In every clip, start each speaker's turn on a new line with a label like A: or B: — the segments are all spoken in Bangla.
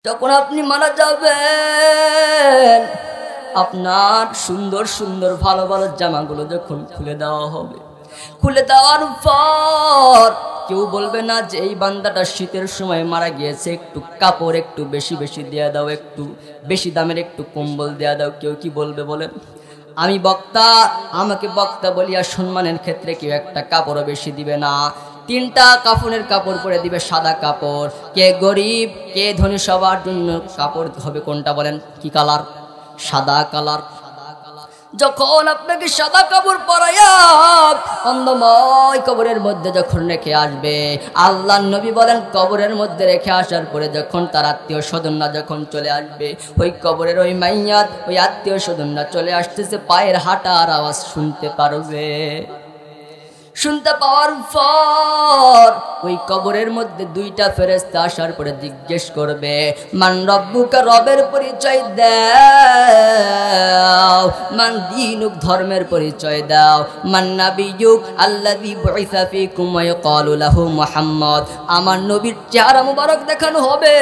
A: যখন আপনি মারা যাবেন আপনার সুন্দর সুন্দর ভালো ভালো জামাগুলো যখন খুলে দেওয়া হবে, খুলে দেওয়ার পর কেউ বলবে না যে এই বান্দাটা শীতের সময় মারা গিয়েছে, একটু কাপড় একটু বেশি বেশি দেয়া দাও, একটু বেশি দামের একটু কম্বল দেয়া দাও। কেউ কি বলবে বলেন? আমি বক্তা, আমাকে বক্তা বলিয়া সম্মানের ক্ষেত্রে কেউ একটা কাপড়ও বেশি দিবে না। তিনটা কাফনের কাপড় পরে দিবে, সাদা কাপড়। কে গরিব কে ধনী সবার জন্য কাপড় হবে কোনটা বলেন? কি কালার? সাদা কালার। যখন আপনাকে সাদা কাপড় পরাইয়া অন্ধময় কবরের মধ্যে যখন রেখে আসবে, আল্লাহর নবী বলেন কবরের মধ্যে রেখে আসার পরে যখন তার আত্মীয় স্বজনরা যখন চলে আসবে, ওই কবরের ওই মাইয়াত ওই আত্মীয় স্বজনরা চলে আসতেছে, পায়ের হাঁটার আওয়াজ শুনতে পারবে। শুনতে পাওয়ার পর ওই কবরের মধ্যে দুইটা ফেরেশতা আসার পরে জিজ্ঞেস করবে, মান রব্বুকা, রবের পরিচয় দাও। মান দীনুক, ধর্মের পরিচয় দাও। মান নাবিয়ুক আল্লাযী বুইসা ফীকুম ওয়া ইয়াকালু লাহু মুহাম্মদ, আমার নবীর চেহারা মুবারক দেখানো হবে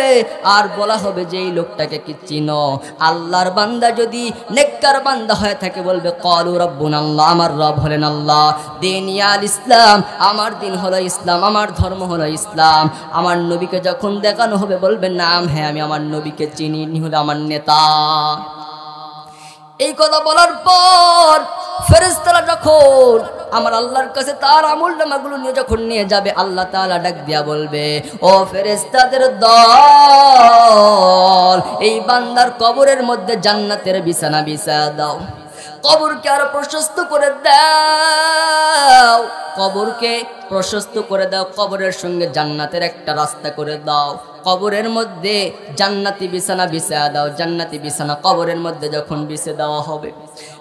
A: আর বলা হবে যে এই লোকটাকে কি চিনো? আল্লাহর বান্দা যদি নেককার বান্দা হয়ে থাকে বলবে ক্বালু রাব্বুনাল্লাহ, আমার রব হলেন আল্লাহ। দিনিয়াল ইসলাম, আমার দিন হলো ইসলাম, আমার ধর্ম হলো ইসলাম। আমার নবীকে যখন দেখানো হবে বলবেন নাম, হ্যাঁ আমি আমার নবীকে চিনি, ইনি হলো আমার নেতা। এই কথা বলার পর ফেরেশতারা যখন আমার আল্লাহর কাছে তার আমলনামাগুলো নিয়ে যখন নিয়ে যাবে, আল্লাহ তাআলা ডাক দিয়া বলবে, ও ফেরেশতাদের দল, এই বান্দার কবরের মধ্যে জান্নাতের বিছানা বিছায়া দাও। কবরকে আরো প্রশস্ত করে দাও, কবরকে প্রশস্ত করে দাও, কবরের সঙ্গে জান্নাতের একটা রাস্তা করে দাও। কবরের মধ্যে জান্নাতি বিছানা বিছায়া দাও। জান্নাতি বিছানা কবরের মধ্যে যখন বিছে দেওয়া হবে,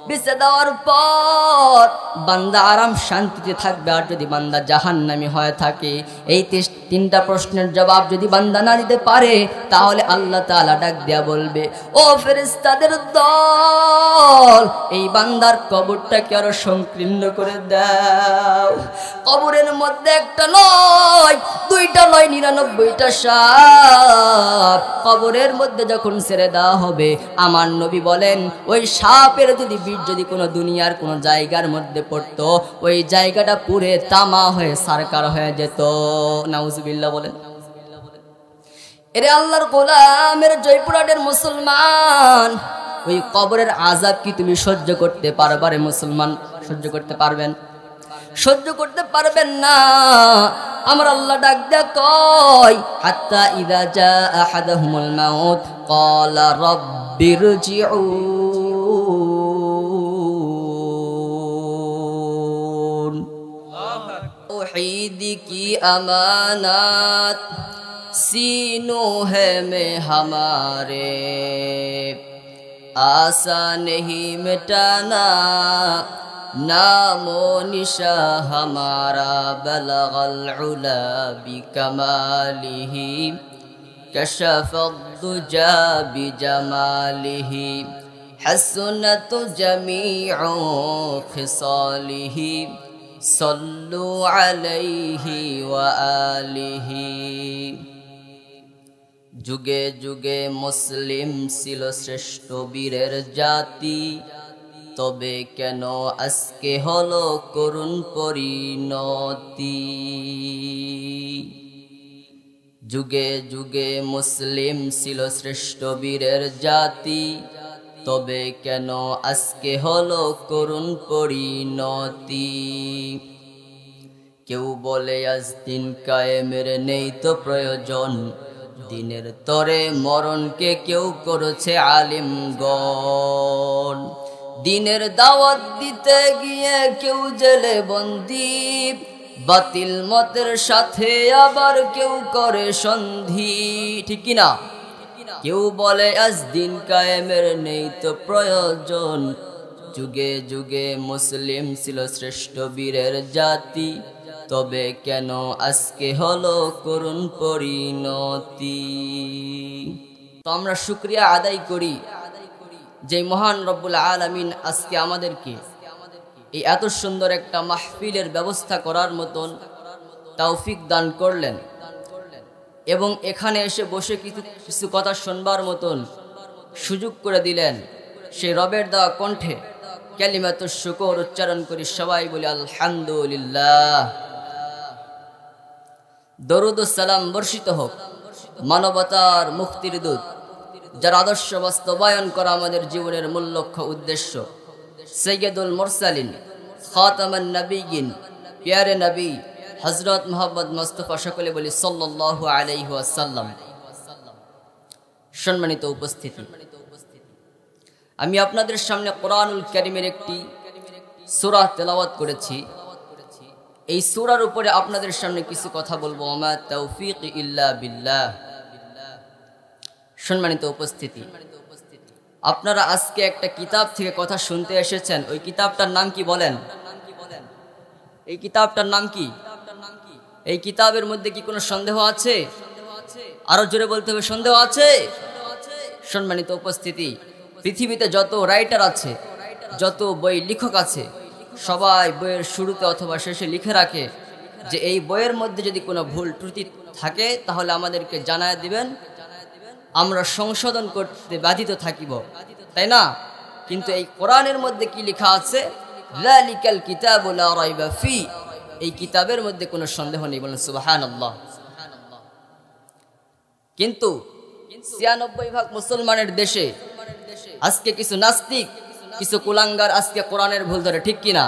A: বিছে দেওয়ার পর বান্দা আরাম শান্তিতে থাকবে। আর যদি বান্দা জাহান্নামী হয়ে থাকে, এই তিনটা প্রশ্নের জবাব যদি বান্দা না দিতে পারে, তাহলে আল্লাহ তাআলা ডাক দিয়া বলবে, ও ফেরেশতাদের দল, এই বান্দার কবরটাকে আরো সংকীর্ণ করে দাও। কবরের মধ্যে একটা নয়, দুইটা নয়, 99টা সাপ কবরের মধ্যে যখন ছেড়ে দেওয়া হবে, আমার নবী বলেন ওই সাপের যদি বিষ যদি কোনো দুনিয়ার কোনো জায়গার মধ্যে পড়তো, ওই জায়গাটা পুরে তামা হয়ে সারকার হয়ে যেত। নাউজুবিল্লাহ বলেন। এরে আল্লাহর গোলামের জয়পুরহাটের মুসলমান, ওই কবরের আযাব কি তুমি সহ্য করতে পারবা রে মুসলমান? সহ্য করতে পারবেন? সহ্য করতে পারবেন না। আমার আল্লাহ ডাক দেয়া কয়, হাত্তা ইযা জা আহাদাহুমুল মাউত ক্বালা রাব্বিরজিউন। তৌहीद की अमानत सीनों है में हमारे, आशा नहीं मिटाना नामो निशा हमारा, बलगल उला बिकमालिही कशफद्दुजा बिजमालिही, हसनत जमीउ खिसालिही, सल्लु अलैहि व आलिही। যুগে যুগে মুসলিম ছিল শ্রেষ্ঠ বীরের জাতি, তবে কেন আজকে হলো করুণ পরিণতি? যুগে যুগে মুসলিম ছিল শ্রেষ্ঠ বীরের জাতি, তবে কেন আজকে হলো করুণ পরিণতি? কেউ বলে আজ দিন কায়েমের নেই তো প্রয়োজন, দিনের তরে মরণকে কেউ করেছে আলিমগণ। দিনের দাওয়াত দিতে গিয়ে কেউ জেলে বন্দী, বাতিল মতের সাথে আবার কেউ করে সন্ধি, ঠিক কিনা? কেউ বলে আজ দিন কায়েমের নেই তো প্রয়োজন, যুগে যুগে মুসলিম ছিল শ্রেষ্ঠ বীরের জাতি, তবে কেন আজকে হলো করুণ পরিণতি? তো আমরা শুকরিয়া আদায় করি যে মহান রব্বুল আলামিন আজকে আমাদেরকে এই এত সুন্দর একটা মাহফিলের ব্যবস্থা করার মতন তৌফিক দান করলেন। এবং এখানে এসে বসে কিছু কথা শুনবার মতন সুযোগ করে দিলেন। সেই রবের দেওয়া কণ্ঠে কালিমাতুশ শুকর উচ্চারণ করি, সবাই বলি আলহামদুলিল্লাহ। দরুদ ও সালাম বর্ষিত হোক মানবতার মুক্তির দূত, যার আদর্শ বাস্তবায়ন করা আমাদের জীবনের মূল লক্ষ্য উদ্দেশ্য, সৈয়দুল মুরসালিন খাতামান নবিয়িন প্যারে নবী হযরত মুহাম্মদ মুস্তাফা, সকলে বলি সাল্লাল্লাহু আলাইহি ওয়াসাল্লাম। সম্মানিত উপস্থিতি, আমি আপনাদের সামনে কোরআনুল কারীমের একটি সূরা তেলাওয়াত করেছি। এই সূরার উপরে আপনাদের সামনে কিছু কথা বলবো। ওমা তাওফীক ইল্লা বিল্লাহ। সম্মানিত উপস্থিতি, আপনারা আজকে একটা কিতাব থেকে কথা শুনতে এসেছেন। ওই কিতাবটার নাম কি বলেন? এই কিতাবটার নাম কি? এই কিতাবের মধ্যে কি কোনো সন্দেহ আছে? আরো জোরে বলতে হবে, সন্দেহ আছে? সম্মানিত উপস্থিতি, পৃথিবীতে যত রাইটার আছে, যত বই লেখক আছে, সবাই বইয়ের শুরুতে অথবা শেষে লিখে রাখে যে এই বইয়ের মধ্যে যদি কোনো ভুল ত্রুটি থাকে তাহলে আমাদেরকে জানায় দিবেন, আমরা সংশোধন করতে বাধিত থাকিব, তাই না? কিন্তু এই কোরআনের মধ্যে কি লেখা আছে? যালিকাল কিতাবু লা রাইবা ফি। এই কিতাবের মধ্যে কোনো সন্দেহ নেই, বলেন সুবহানাল্লাহ। কিন্তু ৯৬% মুসলমানের দেশে আজকে কিছু নাস্তিক, কিছু কুলাঙ্গার আজকে কোরআনের ভুল ধরে, ঠিক কিনা?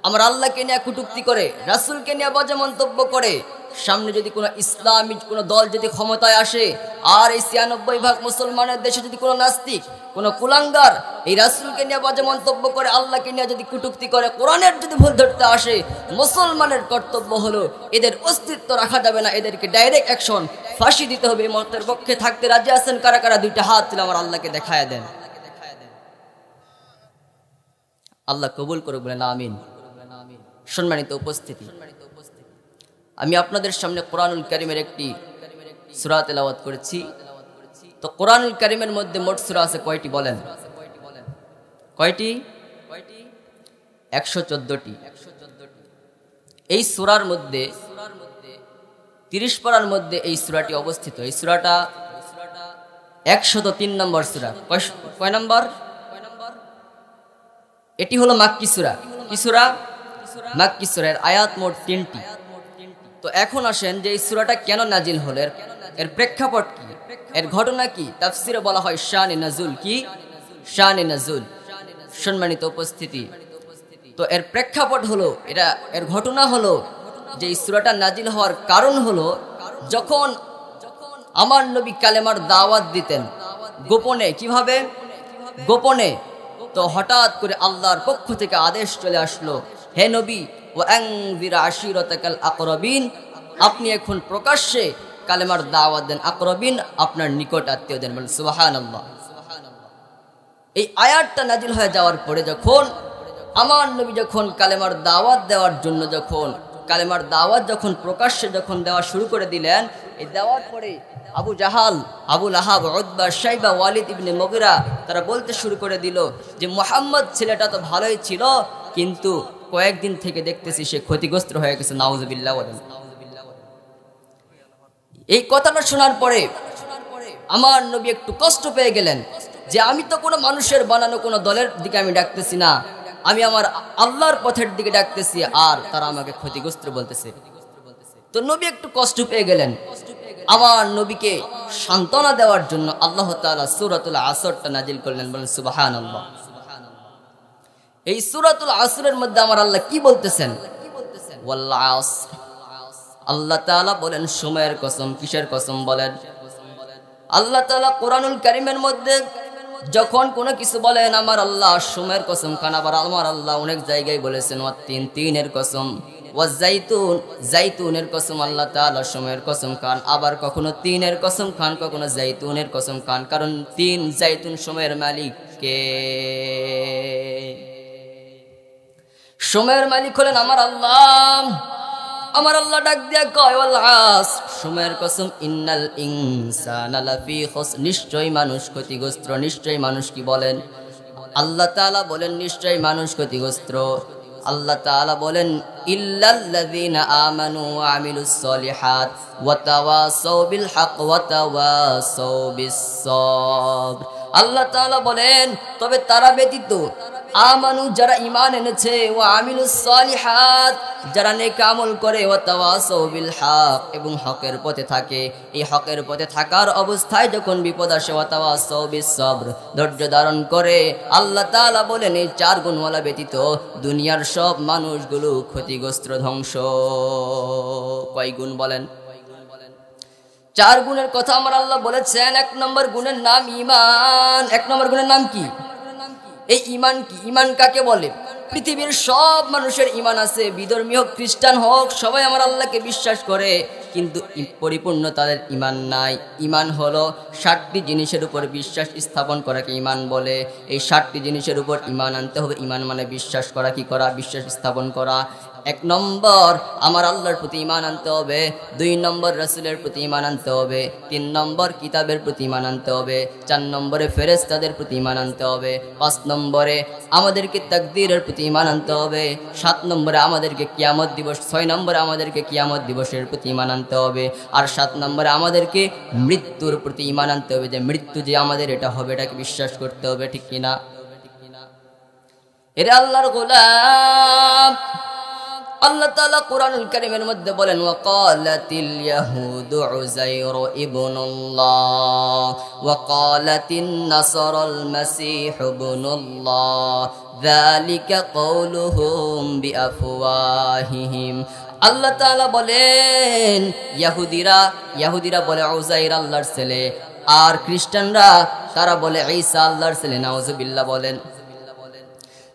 A: আমার আল্লাহকে নিয়ে কটূক্তি করে, রাসূলকে নিয়ে বাজে মন্তব্য করে। সামনে যদি কোনো ইসলামিক কোনো দল যদি ক্ষমতায় আসে, আর এই ৯৬% মুসলমানের দেশে যদি কোনো নাস্তিক, কোনো কুলাঙ্গার এই রাসূলকে নিয়ে বাজে মন্তব্য করে, আল্লাহকে নিয়ে যদি কটূক্তি করে, কোরআনের যদি ভুল ধরতে আসে, মুসলমানের কর্তব্য হলো এদের অস্তিত্ব রাখা যাবে না, এদেরকে ডাইরেক্ট অ্যাকশন, ফাঁসি দিতে হবে। এই মতের পক্ষে থাকতে রাজি আছেন কারা কারা? দুইটা হাত তুলে আমার আল্লাহকে দেখায় দেন। আল্লাহ কবুল করুক, বলেন আমিন। সম্মানিত উপস্থিতি, আমি আপনাদের সামনে কোরআনুল কারীমের একটি সূরা তেলাওয়াত করেছি। তো কোরআনুল কারীমের মধ্যে মোট সূরা আছে কয়টি বলেন? কয়টি? ১১৪টি। এই সূরার মধ্যে ৩০ পারার মধ্যে এই সূরাটি অবস্থিত। এই সূরাটা ১০৩ নম্বর সূরা। কয় নম্বর? এটি হলো মাক্কি সূরা। কি সূরা? মাক্কি সূরা। এর আয়াত মোট ৩টি। তো এখন আসেন যে এই সূরাটা কেন নাজিল হলো, এর প্রেক্ষাপট কি, এর ঘটনা কি? তাফসিরে বলা হয় শানে নাজুল। কি? শানে নাজুল। সম্মানিত উপস্থিতি, তো এর প্রেক্ষাপট হলো, এর ঘটনা হলো যে এই সূরাটা নাজিল হওয়ার কারণ হলো, যখন আমার নবী কালেমার দাওয়াত দিতেন গোপনে। কিভাবে? গোপনে। তো হঠাৎ করে আল্লাহর পক্ষ থেকে আদেশ চলে আসলো, হে নবী, ওয়ানজির আশিরাতাকাল আকরাবিন, আপনি এখন প্রকাশ্যে কালেমার দাওয়াত দেন। আকরাবিন আপনার নিকট আত্মীয়দের। বলেন সুবহানাল্লাহ। এই আয়াতটা নাজিল হয়ে যাওয়ার পরে যখন আমার নবী যখন কালেমার দাওয়াত দেওয়ার জন্য কালেমার দাওয়াত যখন প্রকাশ্যে দেওয়া শুরু করে দিলেন, এই দেওয়ার পরে আবু জাহাল, আবু লাহাব, উতবা, শাইবা, ওয়ালিদ ইবনে মুগিরা তারা বলতে শুরু করে দিল যে মুহাম্মদ ছেলেটা তো ভালোই ছিল, কিন্তু কয়েকদিন থেকে দেখতেছি সে ক্ষতিগ্রস্ত হয়ে গেছে। নাউজুবিল্লাহ। এই কথাটা শোনার পরে আমার নবী একটু কষ্ট পেয়ে গেলেন যে আমি তো কোনো মানুষের বানানো কোনো দলের দিকে আমি ডাকতেছি না, আমি আমার আল্লাহর পথের দিকে ডাকতেছি, আর তারা আমাকে ক্ষতিগ্রস্ত বলতেছে। তো নবী একটু কষ্ট পেয়ে গেলেন। আমার নবীকে সান্ত্বনা দেওয়ার জন্য আল্লাহ তাআলা সূরাতুল আসরটা নাজিল করলেন। বলেন সুবহানাল্লাহ। এই সূরাতুল আসরের মধ্যে আমার আল্লাহ কি বলতেছেন? ওয়াল আসর। আল্লাহ তাআলা বলেন সময়ের কসম। কিসের কসম বলেন? আল্লাহ তাআলা কোরআনুল কারীমের মধ্যে যখন কোনো কিছু বলেন আমার আল্লাহ সময়ের কসম খান। আবার আমার আল্লাহ অনেক জায়গায় বলেছেন তিনের কসম, ওয়াজাইতুন, জাইতুনের কসম। আল্লাহ তাআলা সময়ের কসম খান, আবার কখনো তিনের কসম খান, কখনো জাইতুনের কসম খান। কারণ তিন, জাইতুন সময়ের মালিক কে? সময়ের মালিক হলেন আমার আল্লাহ। আমার আল্লাহ ডাক দিয়া কয় ওয়াল আসর, সময়ের কসম, ইন্নাল ইনসানা লাফি খুসর, নিশ্চয়ই মানুষ ক্ষতিগ্রস্ত। নিশ্চয়ই মানুষ কি বলেন? আল্লাহ তাআলা বলেন নিশ্চয়ই মানুষ ক্ষতিগ্রস্ত। আল্লাহ তাআলা বলেন ইল্লাল্লাযীনা আমানু ওয়া আমিলুস সলিহাত ওয়া তাওয়াসাউ বিল হক ওয়া তাওয়াসাউ বিস সবর। আল্লাহ তাআলা বলেন তবে তারা ব্যতীত আমানু যারা ঈমান এনেছে ওয়া আমিলুস সলিহাত যারা নেক আমল করে ওয়া তাওয়াসাউ বিল হক এবং হকের পথে থাকে। এই হকের পথে থাকার অবস্থায় যখন বিপদ আসে ওয়া তাওয়াসাউ বিস সবর ধৈর্য ধারণ করে। আল্লাহ তাআলা বলেন এই চার গুণওয়ালা ব্যতীত দুনিয়ার সব মানুষগুলো ক্ষতিগ্রস্ত ধ্বংস। কয় গুণ বলেন? চার গুণের কথা আমার আল্লাহ বলেছেন। এক নম্বর গুণের নাম ঈমান। এক নম্বর গুণের নাম কি? এই ঈমান কি? ঈমান কাকে বলে? পৃথিবীর সব মানুষের ঈমান আছে, বিধর্মী হোক খ্রিস্টান হোক, সবাই আমার আল্লাহকে বিশ্বাস করে, কিন্তু পরিপূর্ণ তাদের ঈমান নাই। ঈমান হলো 7টি জিনিসের উপর বিশ্বাস স্থাপন করাকে ঈমান বলে। এই 7টি জিনিসের উপর ঈমান আনতে হবে। ঈমান মানে বিশ্বাস করা। কি করা? বিশ্বাস স্থাপন করা। 1 নম্বর আমার আল্লাহর প্রতি ঈমান আনতে হবে। 2 নম্বর রাসূলের প্রতি ঈমান আনতে হবে। 3 নম্বর কিতাবের প্রতি ঈমান আনতে হবে। 4 নম্বরে ফেরেশতাদের প্রতি ঈমান আনতে হবে। 5 নম্বরে আমাদেরকে তাকদীরের প্রতি ঈমান আনতে হবে। 7 নম্বরে আমাদেরকে কিয়ামত দিবস, 6 নম্বরে আমাদেরকে কিয়ামত দিবসের প্রতি ঈমান আনতে হবে। আর 7 নম্বরে আমাদেরকে মৃত্যুর প্রতি ঈমান আনতে হবে, যে মৃত্যু যে আমাদের এটা হবে, এটাকে বিশ্বাস করতে হবে। ঠিক কিনা? এরে আল্লাহর গোলাম, আল্লাহ তাআলা কুরআনুল কারীমের মধ্যে বলেন ওয়াকালাতিল ইয়াহুদু উযাইর ইবনুল্লাহ ওয়াকালাতিন নাসারাল মাসীহু ইবনুল্লাহ যালিকা কওলুহুম বিআফওয়াহিহিম। আল্লাহ তাআলা বলেন ইহুদিরা বলে উযাইর আল্লাহর ছেলে, আর খ্রিস্টানরা তারা বলে ঈসা আল্লাহর ছেলে। নাউজুবিল্লাহ বলেন।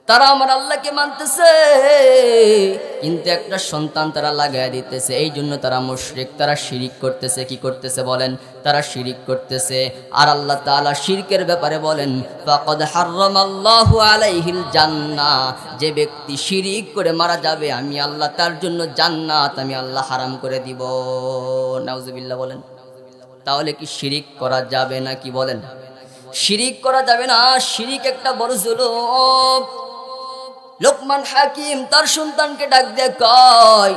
A: তারা আমার আল্লাহকে মানতেছে, কিন্তু একটা সন্তান তারা লাগায় দিতেছে। এই জন্য তারা মুশরিক, তারা শিরিক করতেছে। কি করতেছে বলেন? তারা শিরিক করতেছে। আর আল্লাহ তাআলা শিরকের ব্যাপারে বলেন ফাকাদ হারামাল্লাহু আলাইহিল জান্নাহ, যে ব্যক্তি শিরিক করে মারা যাবে আমি আল্লাহ তার জন্য জান্নাত আমি আল্লাহ হারাম করে দিব। নাউজুবিল্লাহ বলেন। তাহলে কি শিরিক করা যাবে না? কি বলেন? শিরিক করা যাবে না। শিরিক একটা বড় জুলুম। লোকমান হাকিম তার সন্তানকে ডাক দিয়ে কয়,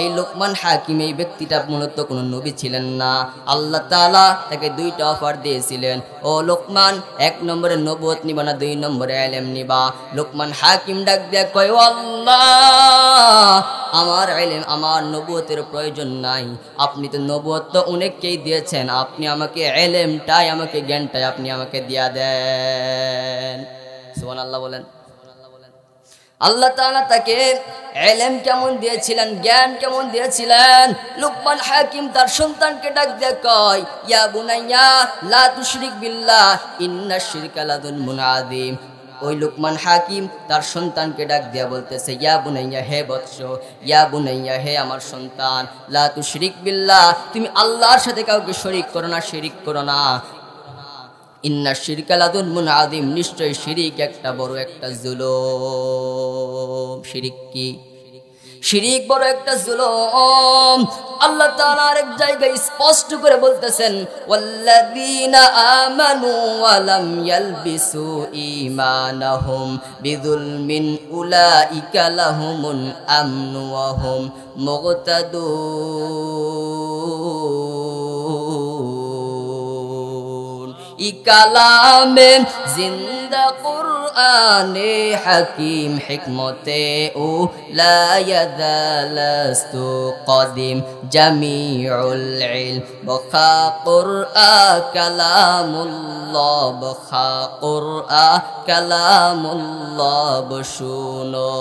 A: এই লোকমান হাকিম এই ব্যক্তিটা মূলত কোনো নবী ছিলেন না। আল্লাহ তাআলা তাকে 2টা অফার দিয়েছিলেন। ও লোকমান, 1 নম্বরে নবুয়ত নিবা না 2 নম্বরে ইলম নিবা? লোকমান হাকিম ডাক দিয়ে কয়, ও আল্লাহ, আমার ইলম আমার নবুয়তের প্রয়োজন নাই। আপনি তো নবুয়ত তো অনেককেই দিয়েছেন, আপনি আমাকে ইলমটাই, আমাকে জ্ঞানটাই আপনি আমাকে দিয়া দেন। সুবহানাল্লাহ বলেন। আল্লাহ তাআলা তাকে ইলম কেমন দিয়েছিলেন, জ্ঞান কেমন দিয়েছিলেন? লোকমান হাকিম তার সন্তানকে ডাক দিয়ে কয়, ইয়া বুনাইয়া লা তুশরিক বিল্লাহ ইন্নাশ শিরকা লাযুলমুন আযীম। ওই লোকমান হাকিম তার সন্তানকে ডাক দিয়া বলতেছে, ইয়া বুনাইয়া, হে বৎস, ইয়া বুনাইয়া, হে আমার সন্তান, লা তুশরিক বিল্লাহ, তুমি আল্লাহর সাথে কাউকে শরীক করো না, শিরিক করো না। ইন্নাশ শিরকা লাযুলমুন আযীম, নিশ্চয় শিরিক একটা বড় একটা জুলুম। শিরিক কি? শিরিক বড় একটা জুলুম। আল্লাহ তাআলা আরেক জায়গায় স্পষ্ট করে বলতেছেন, ওয়াল্লাযীনা আমানু ওয়া লাম ইয়ালবিসু ঈমানাহুম বিযুলমিন উলাইকা লাহুমুল আমনু ওয়া হুম মুহতাদুন। কালামে জিন্দা কুরআনে হাকিম হিকমতে ও লা ইয়াদালাস্তু কদিম জামিউল ইলম বখা কুরআন কালামুল্লাহ, বখা কুরআন কালামুল্লাহ বশুনো।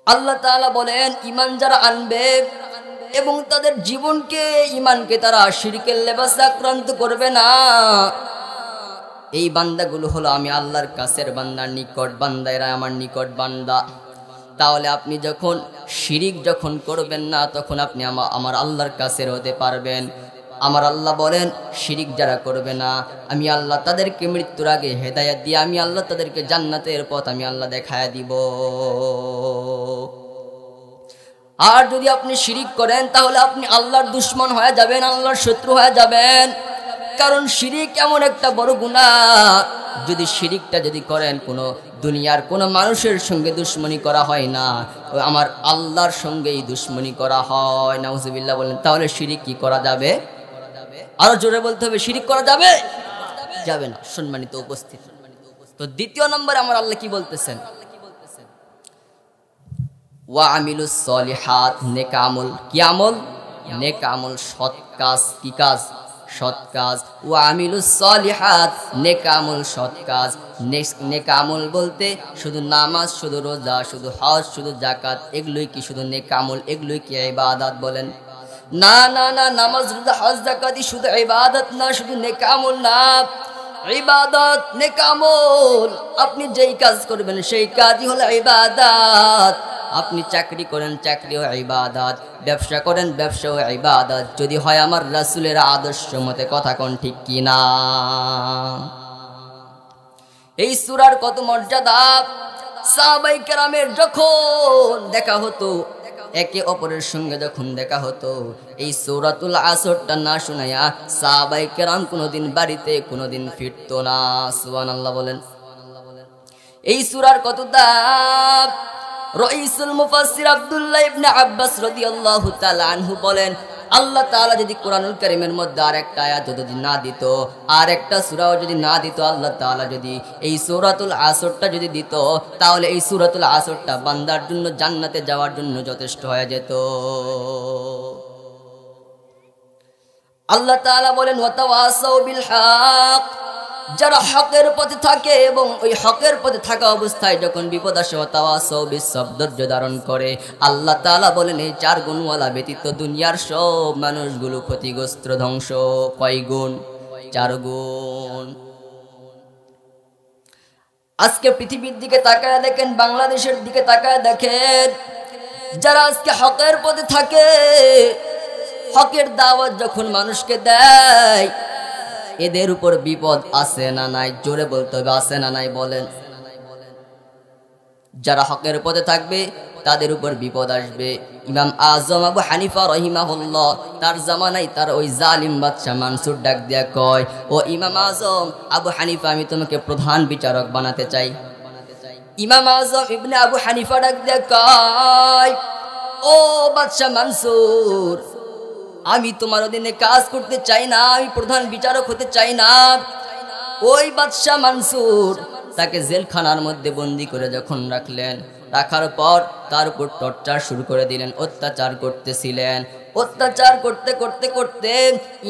A: আল্লাহ তাআলা বলেন, ঈমান যারা আনবে এবং তাদের জীবনকে, ঈমানকে তারা শিরকের লেবাসে আক্রান্ত করবে না, এই বান্দাগুলো হলো আমি আল্লাহর কাছের বান্দা, নিকট বান্দা, এরা আমার নিকট বান্দা। তাহলে আপনি যখন শিরিক যখন করবেন না, তখন আপনি আমার আল্লাহর কাছের হতে পারবেন। আমার আল্লাহ বলেন, শিরিক যারা করবে না আমি আল্লাহ তাদেরকে মৃত্যুর আগে হেদায়েত দিয়ে আমি আল্লাহ তাদেরকে জান্নাতের পথ আমি আল্লাহ দেখায়া দিব। আর যদি আপনি শিরিক করেন তাহলে আপনি আল্লাহর দুশমন হয়ে যাবেন, আল্লাহর শত্রু হয়ে যাবেন। কারণ শিরিক এমন একটা বড় গুনাহ, যদি শিরিকটা যদি করেন, কোনো দুনিয়ার কোনো মানুষের সঙ্গে দুশ্মনী করা হয় না, আমার আল্লাহর সঙ্গেই দুশ্মনী করা হয়। নাউজুবিল্লাহ বলেন। তাহলে শিরিক কি করা যাবে? আরো জোরে বলতে হবে, শিরিক করা যাবে? যাবে না। সম্মানিত উপস্থিত, তো দ্বিতীয় নম্বরে আমার আল্লাহ কি বলতেছেন? ওয়া আমিলুস সলিহাত, নেক আমল। কি আমল? নেক আমল, সৎ কাজ। কি কাজ? সৎ কাজ। ওয়া আমিলুস সলিহাত, নেক আমল, সৎ কাজ। নেক আমল বলতে শুধু নামাজ, শুধু রোজা, শুধু হজ, শুধু যাকাত, এগুলোই কি শুধু নেক আমল? এগুলোই কি ইবাদত? বলেন না না না, নামাজ, রোজা, হজ, যাকাতই শুধু ইবাদত না, শুধু নেক আমল না। ইবাদত, নেক আমল, আপনি যেই কাজ করবেন সেই কাজই হলো ইবাদত। আপনি চাকরি করেন, চাকরিও ইবাদত। ব্যবসা করেন, ব্যবসাও ইবাদত, যদি হয় আমার রাসূলের আদর্শ মতে। কথা কোন ঠিক কি না? এই সূরার কত মর্যাদা! সাহাবায়ে কেরামের যখন দেখা হতো, একে অপরের সঙ্গে যখন দেখা হতো, এই সূরাতুল আসরটা না শুনাইয়া সাহাবায়ে কেরাম কোনোদিন বাড়িতে কোনোদিন ফিরতো না। সুবহানাল্লাহ বলেন। এই সূরার কত দাম! রাইসুল মুফাসসির আব্দুল্লাহ ইবনে আব্বাস রাদিয়াল্লাহু তাআলা আনহু বলেন, আল্লাহ তাআলা যদি কোরআনুল কারীমের মধ্যে আরেকটা আয়াত যদি না দিত, আরেকটা সূরাও যদি না দিত, আল্লাহ তাআলা যদি এই সূরাতুল আসরটা যদি দিত, তাহলে এই সূরাতুল আসরটা বান্দার জন্য জান্নাতে যাওয়ার জন্য যথেষ্ট হয়ে যেত। আল্লাহ তাআলা বলেন, ওয়া তাওয়াসাউ বিল হক, যারা হকের পথে থাকে এবং ওই হকের পথে থাকা অবস্থায় যখন বিপদ আসে, ওয়া তাওয়াসাউ বিস সবর, ধৈর্য ধারণ করে। আল্লাহ তাআলা বলেন, এই 4 গুণওয়ালা ব্যতীত দুনিয়ার সব মানুষগুলো ক্ষতিগ্রস্ত, ধ্বংস। কয় গুণ? 4 গুণ। আজকে পৃথিবীর দিকে তাকায় দেখেন, বাংলাদেশের দিকে তাকায় দেখেন, যারা আজকে হকের পথে থাকে, হকের দাওয়াত যখন মানুষকে দেয়, এদের উপর বিপদ আছে না নাই? জোরে বলতে হবে, আছে না নাই? বলেন। যারা হকের পথে থাকবে তাদের উপর বিপদ আসবে। ইমাম আজম আবু হানিফা রহিমাহুল্লাহ, তার জামানায় তার ওই জালিম বাদশা মানসুর ডাক দিয়া কয়, ও ইমাম আজম আবু হানিফা, আমি তোমাকে প্রধান বিচারক বানাতে চাই। ইমাম আজম ইবনে আবু হানিফা ডাক দিয়া কয়, ও বাদশা মানসুর, আমি তোমার অধীনে কাজ করতে চাই না, আমি প্রধান বিচারক হতে চাই না। ওই বাদশা মানসুর তাকে জেলখানার মধ্যে বন্দি করে যখন রাখলেন, রাখার পর তার উপর টর্চার শুরু করে দিলেন, অত্যাচার করতেছিলেন। অত্যাচার করতে করতে করতে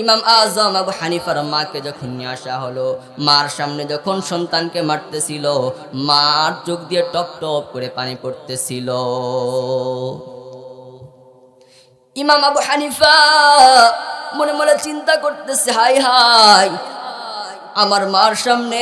A: ইমাম আজম আবু হানিফার মাকে যখন নিয়ে আসা হলো, মার সামনে যখন সন্তানকে মারতেছিল, মার চোখ দিয়ে টপ টপ করে পানি পড়তেছিল। ইমাম আবু হানিফা মনে মনে চিন্তা করতেছে, হাই হাই, আমার মার সামনে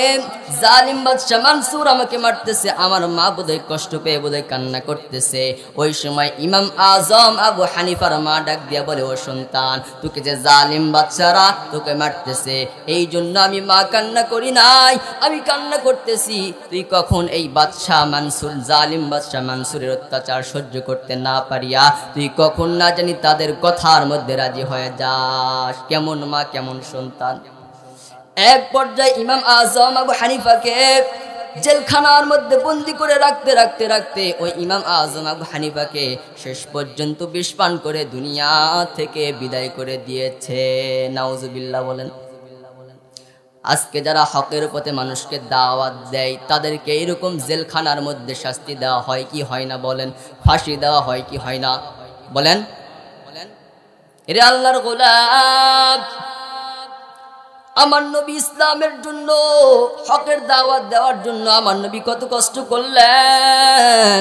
A: জালিম বাদশা মানসুর আমাকে মারতেছে, আমার মা বোধহয় কষ্ট পেয়ে বোধহয় কান্না করতেছে। ওই সময় ইমাম আজম আবু হানিফার মা ডাক দিয়া বলে, ও সন্তান, তোকে যে জালিম বাদশারা তোকে মারতেছে, এই জন্য আমি মা কান্না করি নাই, আমি কান্না করতেছি তুই কখন এই বাদশা মানসুর, জালিম বাদশা মানসুরের অত্যাচার সহ্য করতে না পারিয়া তুই কখন না জানি তাদের কথার মধ্যে রাজি হয়ে যাস। কেমন মা, কেমন সন্তান! এক পর্যায়ে ইমাম আজম আবু হানিফাকে জেলখানার মধ্যে বন্দি করে রাখতে রাখতে রাখতে ওই ইমাম আজম আবু হানিফাকে শেষ পর্যন্ত বিষ পান করে দুনিয়া থেকে বিদায় করে দিয়েছে। নাউজুবিল্লাহ বলেন। আজকে যারা হকের পথে মানুষকে দাওয়াত দেয়, তাদেরকে এরকম জেলখানার মধ্যে শাস্তি দেওয়া হয় কি হয় না? বলেন। ফাঁসি দেওয়া হয় কি হয় না? বলেন। এরে আল্লাহর গোলাম, আমার নবী ইসলামের জন্য, হকের দাওয়াত দেওয়ার জন্য আমার নবী কত কষ্ট করলেন।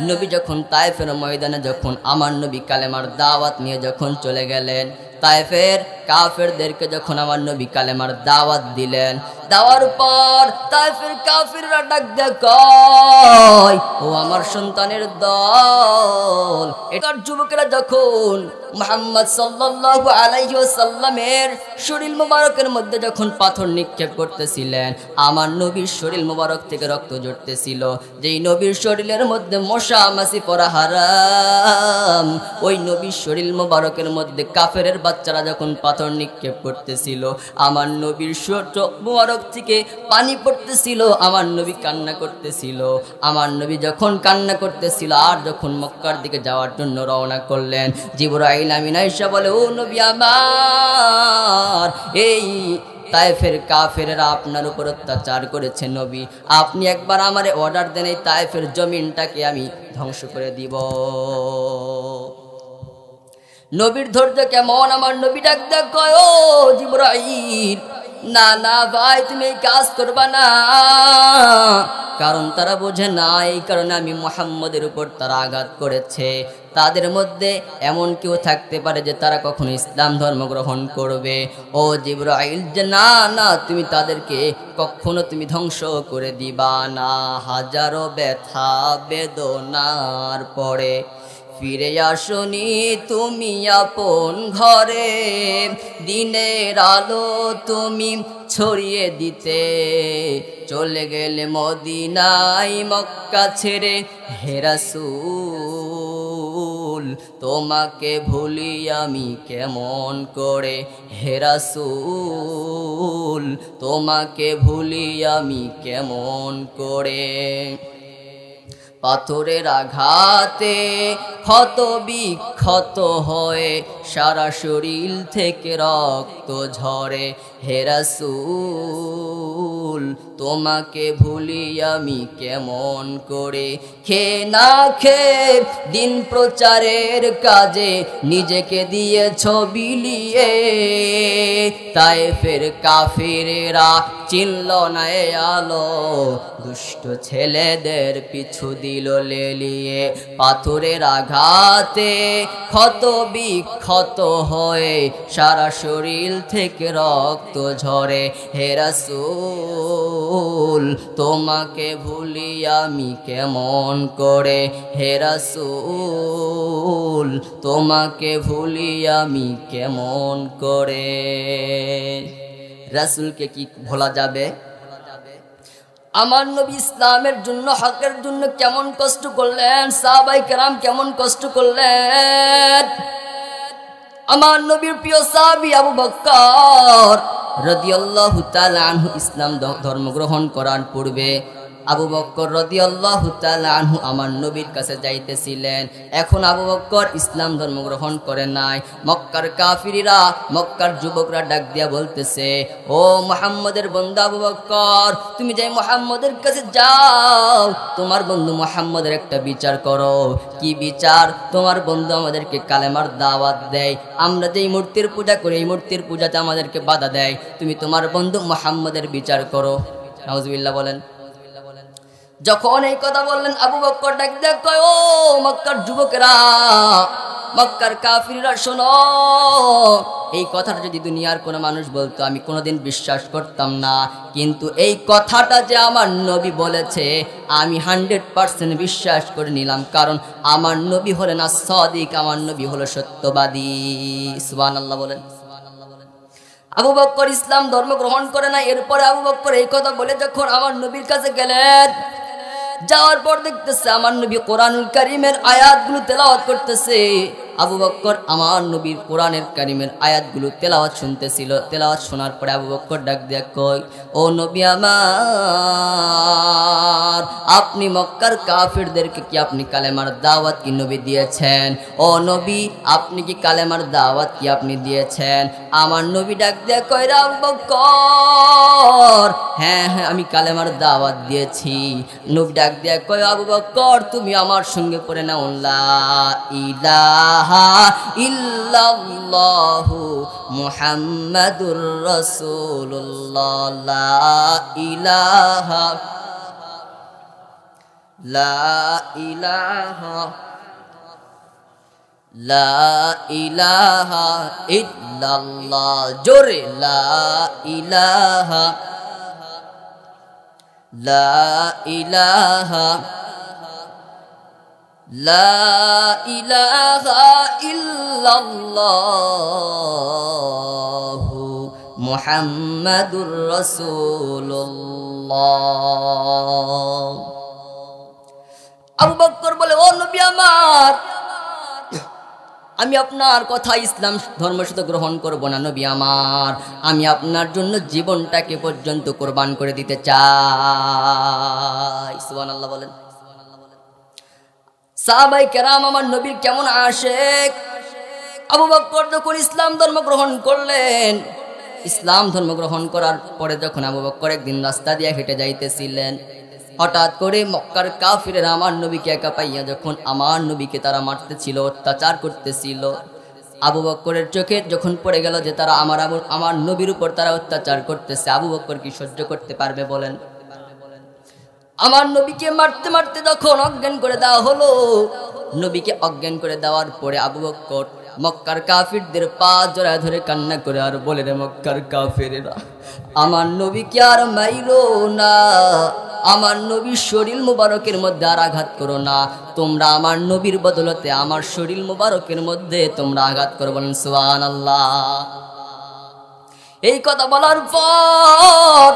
A: নবী যখন তায়েফের ময়দানে যখন আমার নবী কালেমার দাওয়াত নিয়ে যখন চলে গেলেন, তায়েফের কাফেরদেরকে যখন আমার নবী কালেমার দাওয়াত দিলেন, দেওয়ার পর তায়েফের কাফেররা ডাক দেয়, কয়, ও আমার সন্তানের দল, এটার যুবকেরা যখন মুহাম্মদ সাল্লাল্লাহু আলাইহি ওয়াসাল্লামের শরীর মোবারকের মধ্যে যখন পাথর নিক্ষেপ করতেছিলেন, আমার নবীর শরীর মোবারক থেকে রক্ত ঝরতেছিল। যেই নবীর শরীরের মধ্যে মশা মাছি পড়া হারাম, ওই নবীর শরীর মোবারকের মধ্যে কাফেরের বাচ্চারা যখন পাথর নিক্ষেপ করতেছিল, আমার নবীর চোখ মুবারক থেকে পানি পড়তেছিল, আমার নবী কান্না করতেছিল। আমার নবী যখন কান্না করতেছিল আর যখন মক্কার দিকে যাওয়ার জন্য রওনা করলেন, জিবরাইল আমিন আয়েশা বলে, ও নবী আমার, এই তায়েফের কাফেররা আপনার উপর অত্যাচার করেছে নবী, আপনি একবার আমারে অর্ডার দেন, এই তায়েফের জমিনটাকে আমি ধ্বংস করে দিব। নবীর ধৈর্য কেমন! আমার নবী ডাক দেখ, ও জিবরাইল, না না ভাই, তুমি এই কাজ করবা না। কারণ তারা বোঝে না, এই কারণে আমি মুহাম্মদের উপর তারা আঘাত করেছে। তাদের মধ্যে এমন কেউ থাকতে পারে যে তারা কখনো ইসলাম ধর্ম গ্রহণ করবে। ও জিবরাইল, যে না না, তুমি তাদেরকে কখনো তুমি ধ্বংস করে দিবা না। হাজারো ব্যথা বেদনার পরে ফিরে আসনি তুমি আপন ঘরে, দিনের আলো তুমি ছড়িয়ে দিতে চলে গেলে মদিনায় মক্কা ছেড়ে। হে রাসূল, তোমাকে ভুলি আমি কেমন করে? হে রাসূল, তোমাকে ভুলি আমি কেমন করে? পাথরের আঘাতে ক্ষত বিক্ষত হয়ে সারা শরীর থেকে রক্ত ঝরে। হে রাসূল, তোমাকে ভুলি আমি কেমন করে? খেয়ে না খেয়ে দিন প্রচারের কাজে নিজেকে দিয়েছ বিলিয়ে, তায়েফের কাফিরেরা চিনল না এ আলো, দুষ্ট ছেলেদের পিছু দিল লেলিয়ে। পাথরের আঘাতে ক্ষত বিক্ষত হয়ে সারা শরীর থেকে রক্ত ঝরে। হে রাসূল, তোমাকে ভুলি আমি কেমন করে? হে রাসূল, তোমাকে ভুলি আমি কেমন করে? রাসূলকে কি ভোলা যাবে? আমার নবী ইসলামের জন্য, হকের জন্য কেমন কষ্ট করলেন, সাহাবায়ে কেরাম কেমন কষ্ট করলেন। আমার নবীর প্রিয় সাহাবী আবু বকর রাদিয়াল্লাহু তাআলা আনহু ইসলাম ধর্ম গ্রহণ করার পূর্বে আবু বকর রাদিয়াল্লাহু তাআলা আনহু আমার নবীর কাছে যাইতেছিলেন। এখন আবু বকর ইসলাম ধর্ম গ্রহণ করে নাই। মক্কার কাফিররা, মক্কার যুবকরা ডাক দিয়া বলতেছে, ও মুহাম্মদের বন্ধু আবু বকর, তুমি যাই মুহাম্মদের কাছে যাও, তোমার বন্ধু মুহাম্মদের একটা বিচার করো। কি বিচার? তোমার বন্ধু আমাদেরকে কালেমার দাওয়াত দেয়, আমরা যেই মূর্তির পূজা করি এই মূর্তির পূজাতে আমাদেরকে বাধা দেয়, তুমি তোমার বন্ধু মুহাম্মদের বিচার করো। নাউজুবিল্লাহ বলেন। যখন এই কথা বললেন, আবু বকর ডাক দেখ, ও মক্কার যুবকেরা, মক্কার কাফিররা, শোনো, এই কথাটা যদি দুনিয়ার কোনো মানুষ বলতো আমি কোনোদিন বিশ্বাস করতাম না, কিন্তু এই কথাটা যে আমার নবী বলেছে আমি 100% বিশ্বাস করে নিলাম। কারণ আমার নবী হলেন as-সাদিক, আমার নবী হলো সত্যবাদী। সুবহানাল্লাহ বলেন। আবু বকর ইসলাম ধর্ম গ্রহণ করে না। এরপরে আবু বকর এই কথা বলে যখন আমার নবীর কাছে গেলেন, যাওয়ার পর দেখতেছে আমার নবী কোরআনুল কারীমের আয়াতগুলো তেলাওয়াত করতেছে। আবু বকর আমার নবীর কোরআনের কারীমের আয়াতগুলো তেলাওয়াত শুনতেছিল। তেলাওয়াত শোনার পরে আবু বকর ডাক দিয়া কয়, ও নবী আমার, আপনি মক্কার কাফিরদেরকে কি আপনি কালেমার দাওয়াত কি নবী দিয়েছেন? ও নবী, আপনি কি কালেমার দাওয়াত কি আপনি দিয়েছেন? আমার নবী ডাক দিয়া কয়, রে আবু বকর, হ্যাঁ হ্যাঁ আমি কালেমার দাওয়াত দিয়েছি। নবী ডাক দিয়া কয়, আবু বকর, তুমি আমার সঙ্গে পড়ে নাও, লা ইলাহা ইল্লাল্লাহু মুহাম্মাদুর রাসূলুল্লাহ, লা ইলাহা লা ইলাহা লা ইলাহা ইল্লাল্লাহ, জোরে লা ইলাহা লা ইলাহা লা ইলাহা ইল্লাল্লাহু মুহাম্মাদুর রাসূলুল্লাহ। আবু বকর বলে, ও নবী আমার, আমি আপনার কথা ইসলাম ধর্ম শুধু গ্রহণ করব না নবী আমার, আমি আপনার জন্য জীবনটাকে পর্যন্ত কোরবান করে দিতে চাই। সুবহানাল্লাহ বলেন। সাহাবায়ে কেরাম আমার নবীর কেমন আশিক। আবু বকর যখন ইসলাম ধর্ম গ্রহণ করলেন, ইসলাম ধর্ম গ্রহণ করার পরে যখন আবু বকর একদিন রাস্তা দিয়ে হেঁটে যাইতেছিলেন, হঠাৎ করে মক্কার কাফিরেরা আমার নবীকে একা পাইয়া যখন আমার নবীকে তারা মারতেছিল, অত্যাচার করতেছিল, আবু বকরের চোখে যখন পড়ে গেল যে তারা আমার নবীর উপর তারা অত্যাচার করতেছে, আবু বকর কি সহ্য করতে পারবে বলেন? আমার নবীকে মারতে মারতে যখন অজ্ঞান করে দেওয়া হলো, নবীকে অজ্ঞান করে দেওয়ার পরে আবু বকর মক্কার কাফিরদের পা জড়ায় ধরে কান্না করে আর বলে, রে মক্কার কাফিরেরা, আমার নবীকে আর মাইরো না, আমার নবীর শরীর মুবারকের মধ্যে আর আঘাত করো না, তোমরা আমার নবীর বদলতে আমার শরীর মুবারকের মধ্যে তোমরা আঘাত করো। বলেন সুবহানাল্লাহ। এই কথা বলার পর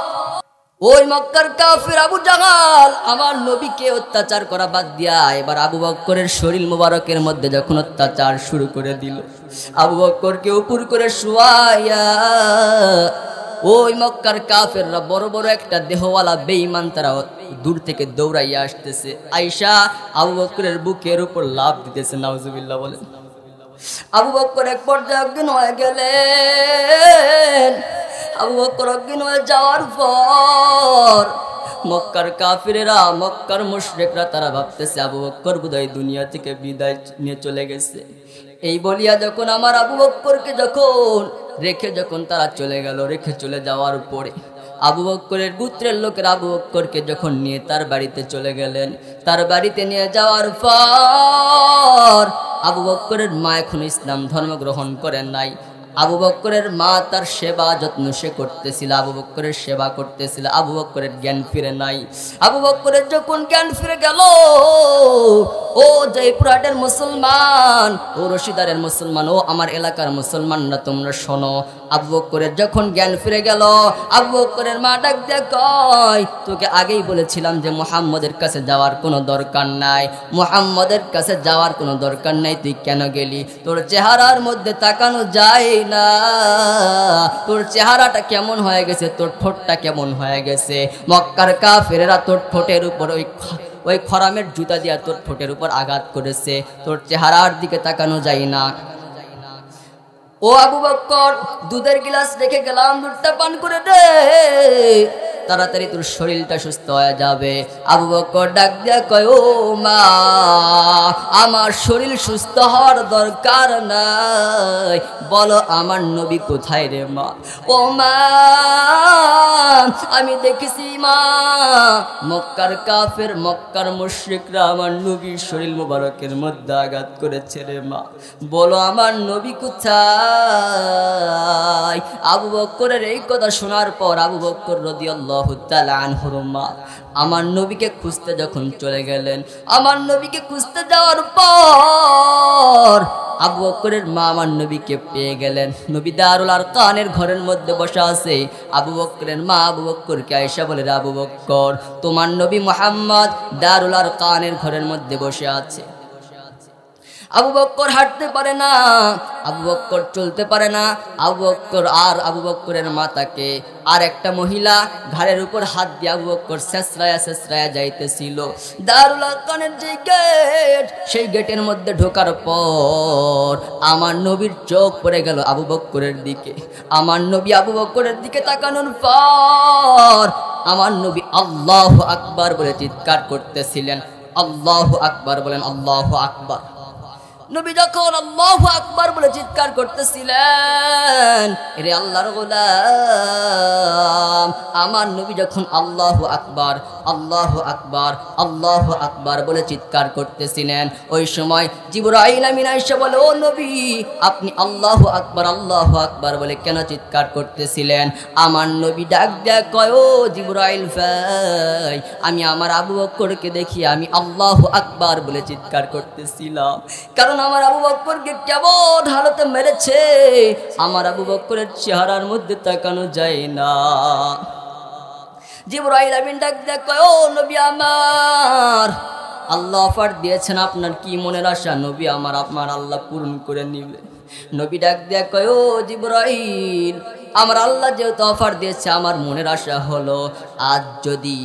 A: ওই মক্কার কাফির আবু জাহাল আমার নবীকে অত্যাচার করা বাদ দিয়া এবার আবু বকরের শরীর মুবারকের মধ্যে যখন অত্যাচার শুরু করে দিল, আবু বকরকে উপর করে শুয়াইয়া ওই মক্কার কাফেররা বড় বড় একটা দেহওয়ালা বেঈমান তারা দূর থেকে দৌড়াইয়া আসতেছে, আয়েশা আবু বকরের বুকের উপর লাফ দিতেছে। নাউজুবিল্লাহ বলেন। আবু বকর এক পর্যায়ে অজ্ঞান হয়ে গেলেন। আবু বকর অজ্ঞান হয়ে যাওয়ার পর মক্কার কাফিরেরা, মক্কার মুশরিকরা তারা ভাবতেছে আবু বকর বোধহয় দুনিয়া থেকে বিদায় নিয়ে চলে গেছে। এই বলিয়া যখন আমার আবু বকরকে যখন রেখে তারা চলে গেল, রেখে চলে যাওয়ার পরে আবু বকরের গোত্রের লোকের আবু বকরকে যখন নিয়ে তার বাড়িতে চলে গেলেন, তার বাড়িতে নিয়ে যাওয়ার পর আবু বকরের মা এখনো ইসলাম ধর্ম গ্রহণ করেন নাই। আবু বকরের মা তার সেবা যত্ন সে করতেছিল, আবু বকরের সেবা করতেছিল, আবু বকরের জ্ঞান ফিরে নাই। আবু বকরের যখন জ্ঞান ফিরে গেল, ও জয়পুরহাটের মুসলমান, ও রশিদারের মুসলমান, ও আমার এলাকার মুসলমানরা তোমরা শোনো, আবু বকরের যখন জ্ঞান ফিরে গেল, আবু বকরের মা ডাক দিয়ে কয়, তোকে আগেই বলেছিলাম যে মুহাম্মদের কাছে যাওয়ার কোনো দরকার নাই, মুহাম্মদের কাছে যাওয়ার কোনো দরকার নাই, তুই কেন গেলি? তোর চেহারার মধ্যে তাকানো যায় না, তোর চেহারাটা কেমন হয়ে গেছে, তোর ঠোঁটটা কেমন হয়ে গেছে। মক্কার কাফেরেরা তোর ঠোঁটের উপর ওই খরামের জুতা দিয়া তোর ঠোঁটের উপর আঘাত করেছে, তোর চেহারার দিকে তাকানো যায় না। ও আবু বকর, দুধের গ্লাস রেখে গেলাম, দুধটা পান করে দে, তাড়াতাড়ি তোর শরীরটা সুস্থ হয়ে যাবে। আবু বকর ডাক দিয়া কয়, ও মা, আমার শরীর সুস্থ হওয়ার দরকার নাই, বলো আমার নবী কোথায় রে মা? ও মা, আমি দেখেছি মা, মক্কার কাফের, মক্কার মুশরিকরা আমার নবীর শরীর মুবারকের মধ্যে আঘাত করেছে রে মা, বলো আমার নবী কোথায়? আবু বকরের এই কথা শোনার পর আবু বকর রাদিয়াল্লাহু তাআলা আনহুর মা আমার নবীকে খুঁজতে যখন চলে গেলেন, আমার নবীকে খুঁজতে যাওয়ার পর আবু বকরের মা আমার নবীকে পেয়ে গেলেন। নবী দারুল আরকানের ঘরের মধ্যে বসা আছে। আবু বকরের মা আবু বকরকে আয়েশা বলে, আবু বকর, তোমার নবী মুহাম্মদ দারুল আরকানের ঘরের মধ্যে বসে আছে। আবু বকর হাঁটতে পারে না, আবু বকর চলতে পারে না। আবু বকরের মাতাকে আর একটা মহিলা ঘাড়ের উপর হাত দিয়ে আবু বকর শেষরায়া যাইতেছিল। দারুল আরকানের যে গেট, সেই গেটের মধ্যে ঢোকার পর আমার নবীর চোখ পড়ে গেল আবু বকরের দিকে। আমার নবী আবু বকরের দিকে তাকানোর পর আমার নবী আল্লাহু আকবার বলে চিৎকার করতেছিলেন। আল্লাহু আকবার বলেন, আল্লাহু আকবার। নবী যখন আল্লাহু আকবার বলে চিৎকার করতেছিলেন, এরে আল্লাহর গোলাম, আমার নবী যখন আল্লাহু আকবার, আল্লাহু আকবার, আল্লাহু আকবার বলে চিৎকার করতেছিলেন, ওই সময় জিবরাইল আমিন এসে বলে, ও নবী, আপনি আল্লাহু আকবার বলে কেন চিৎকার করতেছিলেন? আমার নবী ডাক দেয়া কয়, ও জিবরাইল ভাই, আমি আমার আবু বকরকে দেখি আমি আল্লাহু আকবার বলে চিৎকার করতেছিলাম, কারণ আমার আবু বকরকে কেমন হালতে মেরেছে, আমার আবু বকরের চেহারার মধ্যে তাকানো যায় না। জিবরাইল আমিন ডাক দেয়া কয়, ও নবী আমার, আল্লাহ অফার দিয়েছেন, আপনার কি মনের আশা? নবী আমার আল্লাহ পূরণ করে নিবে। নবী ডাক দেয়া কয়, ও জিবরাইল, আমার আল্লাহ যেহেতু অফার দিয়েছে, আমার মনের আশা হলো আজ যদি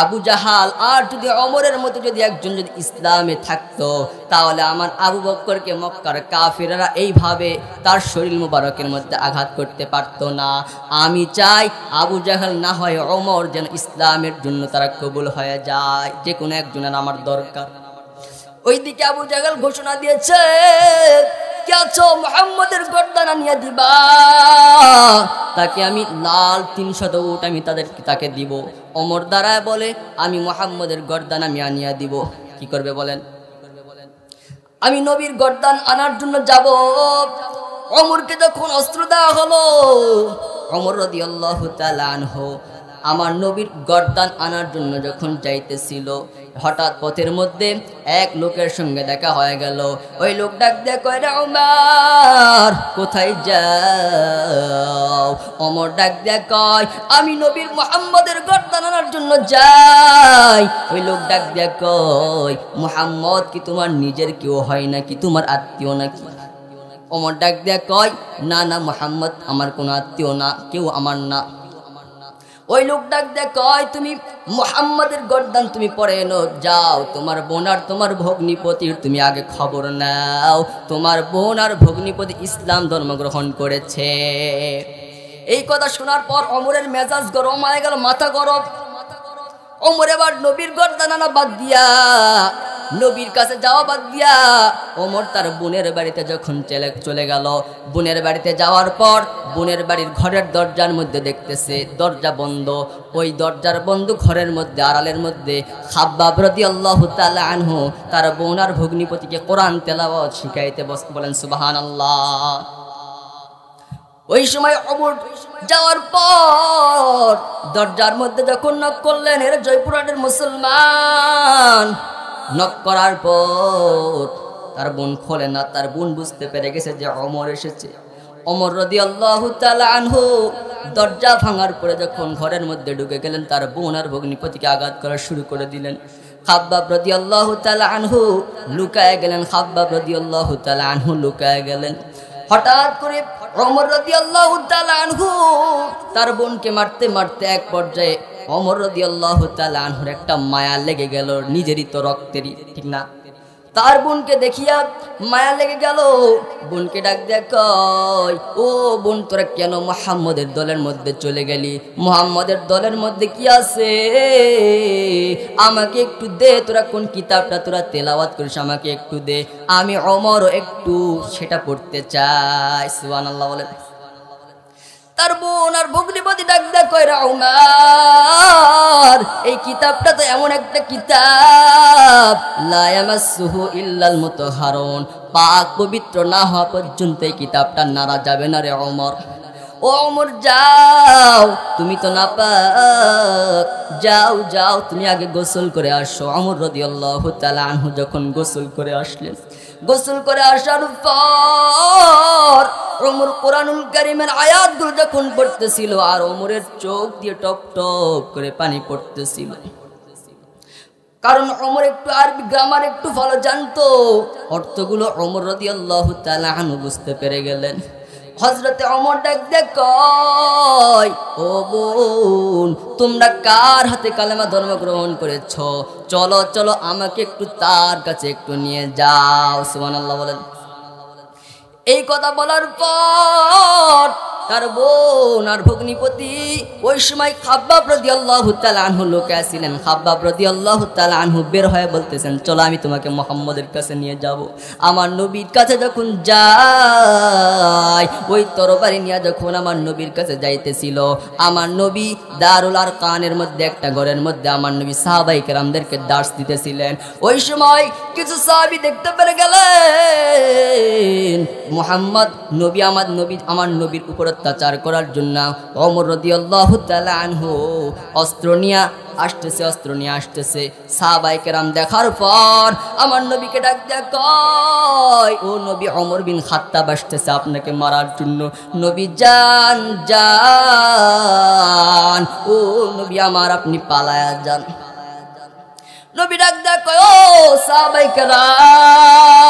A: আবু জাহাল আর যদি ওমরের মতো যদি একজন যদি ইসলামে থাকতো, তাহলে আমার আবু বকরকে মক্কার কাফিররা এইভাবে তার শরীর মুবারকের মধ্যে আঘাত করতে পারতো না। আমি চাই আবু জাহাল না হয় ওমর যেন ইসলামের জন্য তারা কবুল হয়ে যায়, যে কোনো একজনের আমার দরকার। ওইদিকে আবু জাহাল ঘোষণা দিয়েছে, কে আছো মুহাম্মদের গর্দান নিয়ে দিবা, তাকে আমি লাল 300 উট আমি তাকে দিব। ওমর দাঁড়ায় বলে, আমি মুহাম্মদের গর্দান আমি আনিয়া দিব। কি করবে বলেন? আমি নবীর গর্দান আনার জন্য যাব। ওমরকে যখন অস্ত্র দেওয়া হলো, ওমর রাদিয়াল্লাহু তাআলা আনহু আমার নবীর গর্দান আনার জন্য যখন যাইতেছিল, হঠাৎ পথের মধ্যে এক লোকের সঙ্গে দেখা হয়ে গেল। ওই লোক ডাক দিয়ে কয়, রে ওমর, কোথায় যাও? ওমর ডাক দিয়ে কয়, আমি নবীর মুহাম্মদের গর্দান আনার জন্য যাই। ওই লোক ডাক দিয়ে কয়, মুহাম্মদ কি তোমার নিজের কেউ হয় নাকি, তোমার আত্মীয় নাকি? ওমর ডাক দিয়ে কয়, না না, মুহাম্মদ আমার কোনো আত্মীয় না, কেউ আমার না। ওই লোক ডাক দেয় কয়, তুমি মুহাম্মাদের গর্দান তুমি পরে এনো, যাও তোমার বোন আর তোমার ভগ্নিপতির তুমি আগে খবর নাও। তোমার বোন আর ভগ্নিপতি ইসলাম ধর্ম গ্রহণ করেছে। এই কথা শোনার পর ওমরের মেজাজ গরম হয়ে গেল, মাথা গরম। ওমর এবার নবীর গর্দান আনা বাদ দিয়া, নবীর কাছে যাওয়া বাদ দিয়া ওমর তার বোনের বাড়িতে যখন চলে গেল, বোনের বাড়িতে যাওয়ার পর বোনের বাড়ির ঘরের দরজার মধ্যে দেখতেছে দরজা বন্ধ। ওই দরজার বন্ধ ঘরের মধ্যে আড়ালের মধ্যে খাব্বাব রাদিয়াল্লাহু তাআলা আনহু তার বোন আর ভগ্নিপতিকে কোরআন তেলাওয়াত শিখাইতে বলেন সুবহানাল্লাহ। ওই সময় ওমর যাওয়ার পর দরজার মধ্যে যখন নক করলেন, এর জয়পুরহাটের মুসলমান। নক করার পর তার বোন খোলে না, তার বোন বুঝতে পেরে গেছে যে ওমর এসেছে। ওমর রাদিয়াল্লাহু তাআলা আনহু দরজা ভাঙার পরে যখন ঘরের মধ্যে ঢুকে গেলেন, তার বোন আর ভগ্নিপতিকে আঘাত করা শুরু করে দিলেন। খাব্বাব রাদিয়াল্লাহু তাআলা আনহু লুকায় গেলেন, খাব্বাব রাদিয়াল্লাহু তাআলা আনহু লুকায় গেলেন। হঠাৎ করে ওমর রাদিয়াল্লাহু তাআলা আনহু তার বোনকে মারতে মারতে এক পর্যায়ে ওমর রাদিয়াল্লাহু তাআলা আনহুর একটা মায়া লেগে গেল, নিজেরই তো রক্তেরই, ঠিক না? তার বোনকে দেখিয়া মায়া লেগে গেল। বোনকে ডাক দেয়া কয়, ও বোন, তোরা কেন মুহাম্মদের দলের মধ্যে চলে গেলি? মুহাম্মদের দলের মধ্যে কি আছে আমাকে একটু দে, তোরা কোন কিতাবটা তোরা তেলাওয়াত করিস আমাকে একটু দে, আমি ওমরও একটু সেটা পড়তে চাই। সুবহানাল্লাহ বলেন। তার বোন আর ভগ্নিপতি ডাক দেয়া কয়, ওমর, এই কিতাবটা তো এমন একটা কিতাব, লা ইয়ামাসসুহু ইল্লাল মুতাহহারুন, পাক পবিত্র না হওয়া পর্যন্ত এই কিতাবটা নাড়া যাবে না রে ওমর। ও ওমর, যাও, তুমি তো নাপাক, যাও যাও, তুমি আগে গোসল করে আসো। ওমর রাদিয়াল্লাহু তাআলা আনহু যখন গোসল করে আসলেন, গোসল করে আসার পর ওমর কোরআনুল কারীমের আয়াতগুলো যখন পড়তেছিল, আর ওমরের চোখ দিয়ে টপ টপ করে পানি পড়তেছিল, কারণ ওমর একটু আরবি গ্রামার একটু ভালো জানতো। অর্থগুলো ওমর রাদিয়াল্লাহু তাআলা আনহু বুঝতে পেরে গেলেন। হযরতে ওমর ডাক দিয়ে কয়, ও বোন, তোমরা কার হাতে কালেমা ধর্ম গ্রহণ করেছো? চলো চলো, আমাকে একটু তার কাছে একটু নিয়ে যাও। সুবহানাল্লাহ বলেন। এই কথা বলার পর তার বোন আর ভগ্নিপতি ওই সময় খাব্বাব রাদিয়াল্লাহু তাআলা আনহু লুকায় ছিলেন। খাব্বাব রাদিয়াল্লাহু তাআলা আনহু বের হয়ে বলতেছেন, চলো আমি তোমাকে মুহাম্মদের কাছে নিয়ে যাব। আমার নবীর কাছে যখন যাই, ওই তরবারি নিয়ে যখন আমার নবীর কাছে যাইতেছিল, আমার নবী দারুল আরকানের মধ্যে একটা ঘরের মধ্যে আমার নবী সাহাবায়ে কেরামদেরকে দার্স দিতেছিলেন। ওই সময় কিছু সাহাবী দেখতে পেরে গেলেন মুহাম্মদ নবী আমার নবীর উপর অত্যাচার করার জন্য ওমর রাদিয়াল্লাহু তাআলা আনহু অস্ত্র নিয়ে আসতেছে। সাহাবায়ে কেরাম দেখার পর আমার নবীকে ডাক দেয়া কয়, ও নবী, ওমর বিন খাত্তাব আসতেছে আপনাকে মারার জন্য। নবী, যান যান, ও নবী আমার, আপনি পালায়া যান। নবী ডাক দেয় কয় ও সাহাবায়ে কেরাম,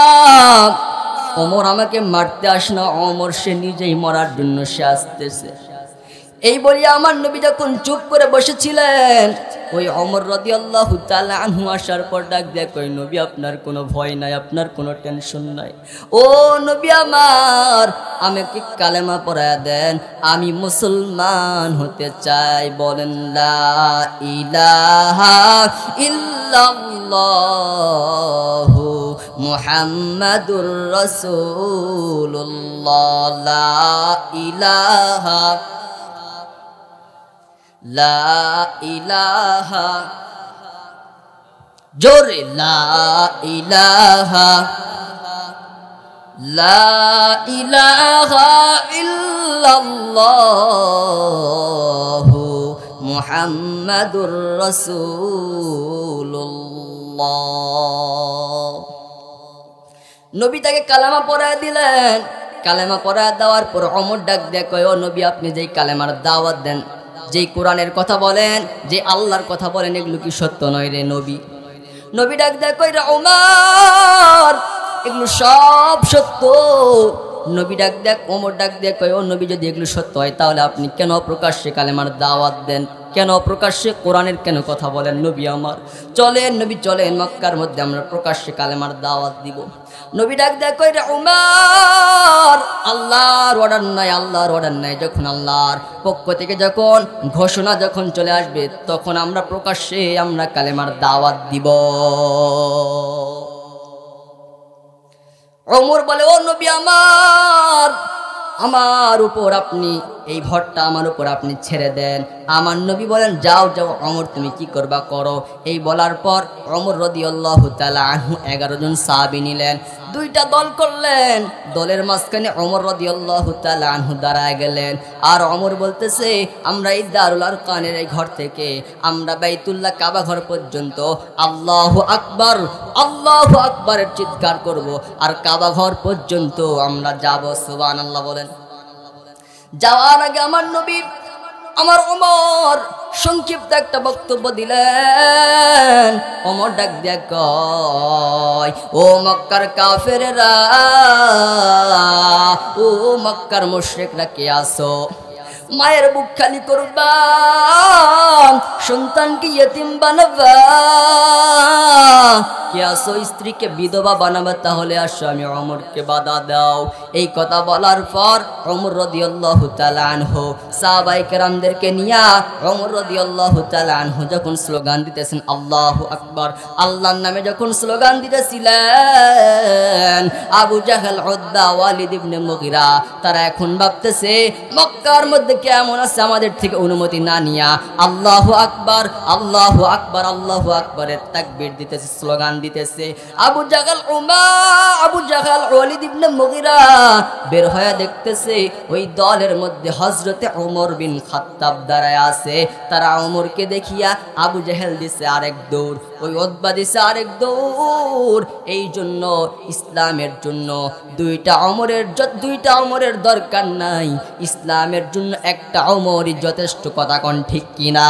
A: ওমর আমাকে মারতে আসে না, ওমর সে নিজেই মরার জন্য সে আসতেছে। এই বলি আমার নবী যখন চুপ করে বসেছিলেন, ওই ওমর রাদিয়াল্লাহু তাআলা আনহু আসার পর ডাক দেয় কই নবী আপনার কোনো ভয় নাই, আপনার কোনো টেনশন নাই। ও নবী আমার, আমাকে কালেমা পড়ায়া দেন, আমি মুসলমান হতে চাই। বলেন লা ইলাহা ইল্লাল্লাহু মুহাম্মাদুর রাসূলুল্লাহ, লা ইলাহা লা ইলাহা, জোরে লা ইলাহা লা ইলাহা ইল্লাল্লাহু মুহাম্মাদুর রাসূলুল্লাহ। নবী তাকে কালেমা পড়ায় দিলেন। কালেমা পড়ায় দেওয়ার পর ওমর ডাক দেয় কয় ও নবী আপনি যেই কালেমার দাওয়াত দেন, যেই কোরআনের কথা বলেন, যে আল্লাহর কথা বলেন, এগুলো কি সত্য নয় রে নবী? নবী ডাক দেয় কই রে ওমর, এগুলো সব সত্য। নবী ডাক দেয়, ওমর ডাক দেয় কই ও নবী যদি এগুলো সত্য হয় তাহলে আপনি কেন প্রকাশ্যে কালেমার দাওয়াত দেন, কেন প্রকাশ্যে কোরআনের কেন কথা বলেন? নবী আমার চলেন, নবী চলেন, মক্কার মধ্যে আমরা প্রকাশ্যে কালেমার দাওয়াত দিব। নবী ডাক দেয় কই রে ওমর, আল্লাহর অর্ডার নাই, আল্লাহর অর্ডার নাই। যখন আল্লাহর পক্ষ থেকে যখন ঘোষণা যখন চলে আসবে তখন আমরা প্রকাশ্যে আমরা কালেমার দাওয়াত দিব। ওমর বলে ও নবী আমার উপর আপনি এই ভরটা আমার উপর আপনি ছেড়ে দেন। আমার নবী বলেন যাও যাও ওমর তুমি কি করবা করো। এই বলার পর ওমর রাদিয়াল্লাহু তাআলা আনহু 11 জন সাহাবী নিলেন, দুইটা দল করলেন। দলের মাঝখানে ওমর রাদিয়াল্লাহু তাআলা আনহু দাঁড়ায় গেলেন। আর ওমর বলতেছে আমরা এই দারুল আরকানের এই ঘর থেকে আমরা বাইতুল্লাহ কাবা ঘর পর্যন্ত আল্লাহু আকবার আল্লাহু আকবারের চিৎকার করব, আর কাবা ঘর পর্যন্ত আমরা যাব। সুবহানাল্লাহ বলেন। যাওয়ার আগে আমার নবী আমার ওমর সংক্ষিপ্ত একটা বক্তব্য দিলেন। ওমর ডাক দিয়া কয় ও মক্কার কাফেরেরা, ও মক্কার মুশরিকরা কে আসো? মায়ের বুক খালি করবা, সন্তানকে ইয়েতিম বানাবা, কে আসো স্ত্রীকে বিধবা বানাবা, তাহলে আসো আমি ওমরকে বাধা দাও। এই কথা বলার পর ওমর রাদিয়াল্লাহু তাআলা আনহু সাহাবায়ে কেরামদেরকে নিয়া ওমর রাদিয়াল্লাহু তাআলা আনহু যখন স্লোগান দিতেছেন আল্লাহু আকবার, আল্লাহর নামে যখন স্লোগান দিতেছিলেন, আবু জাহেল, উদ্বা, ওয়ালিদ ইবনে মুগিরা তারা এখন ভাবতেছে মক্কার মধ্যে কেমন আছে আমাদের থেকে অনুমতি না নিয়া আল্লাহু আকবার আল্লাহু আকবার আল্লাহু আকবারের তাকবীর দিতেছে, স্লোগান দিতেছে। আবু জাহেল ওয়ালিদ ইবনে মুগিরা বের হয়ে দেখতেছে ওই দলের মধ্যে হযরতে ওমর বিন খাত্তাব দাঁড়ায় আছে। তারা ওমরকে দেখিয়া আবু জাহেল দিছে আরেক দৌড়, ওই উতবা দিছে আরেক দৌড়। এই জন্য ইসলামের জন্য দুইটা ওমরের দরকার নাই, ইসলামের জন্য একটা ওমরই যথেষ্ট। কথা কোন ঠিক কিনা?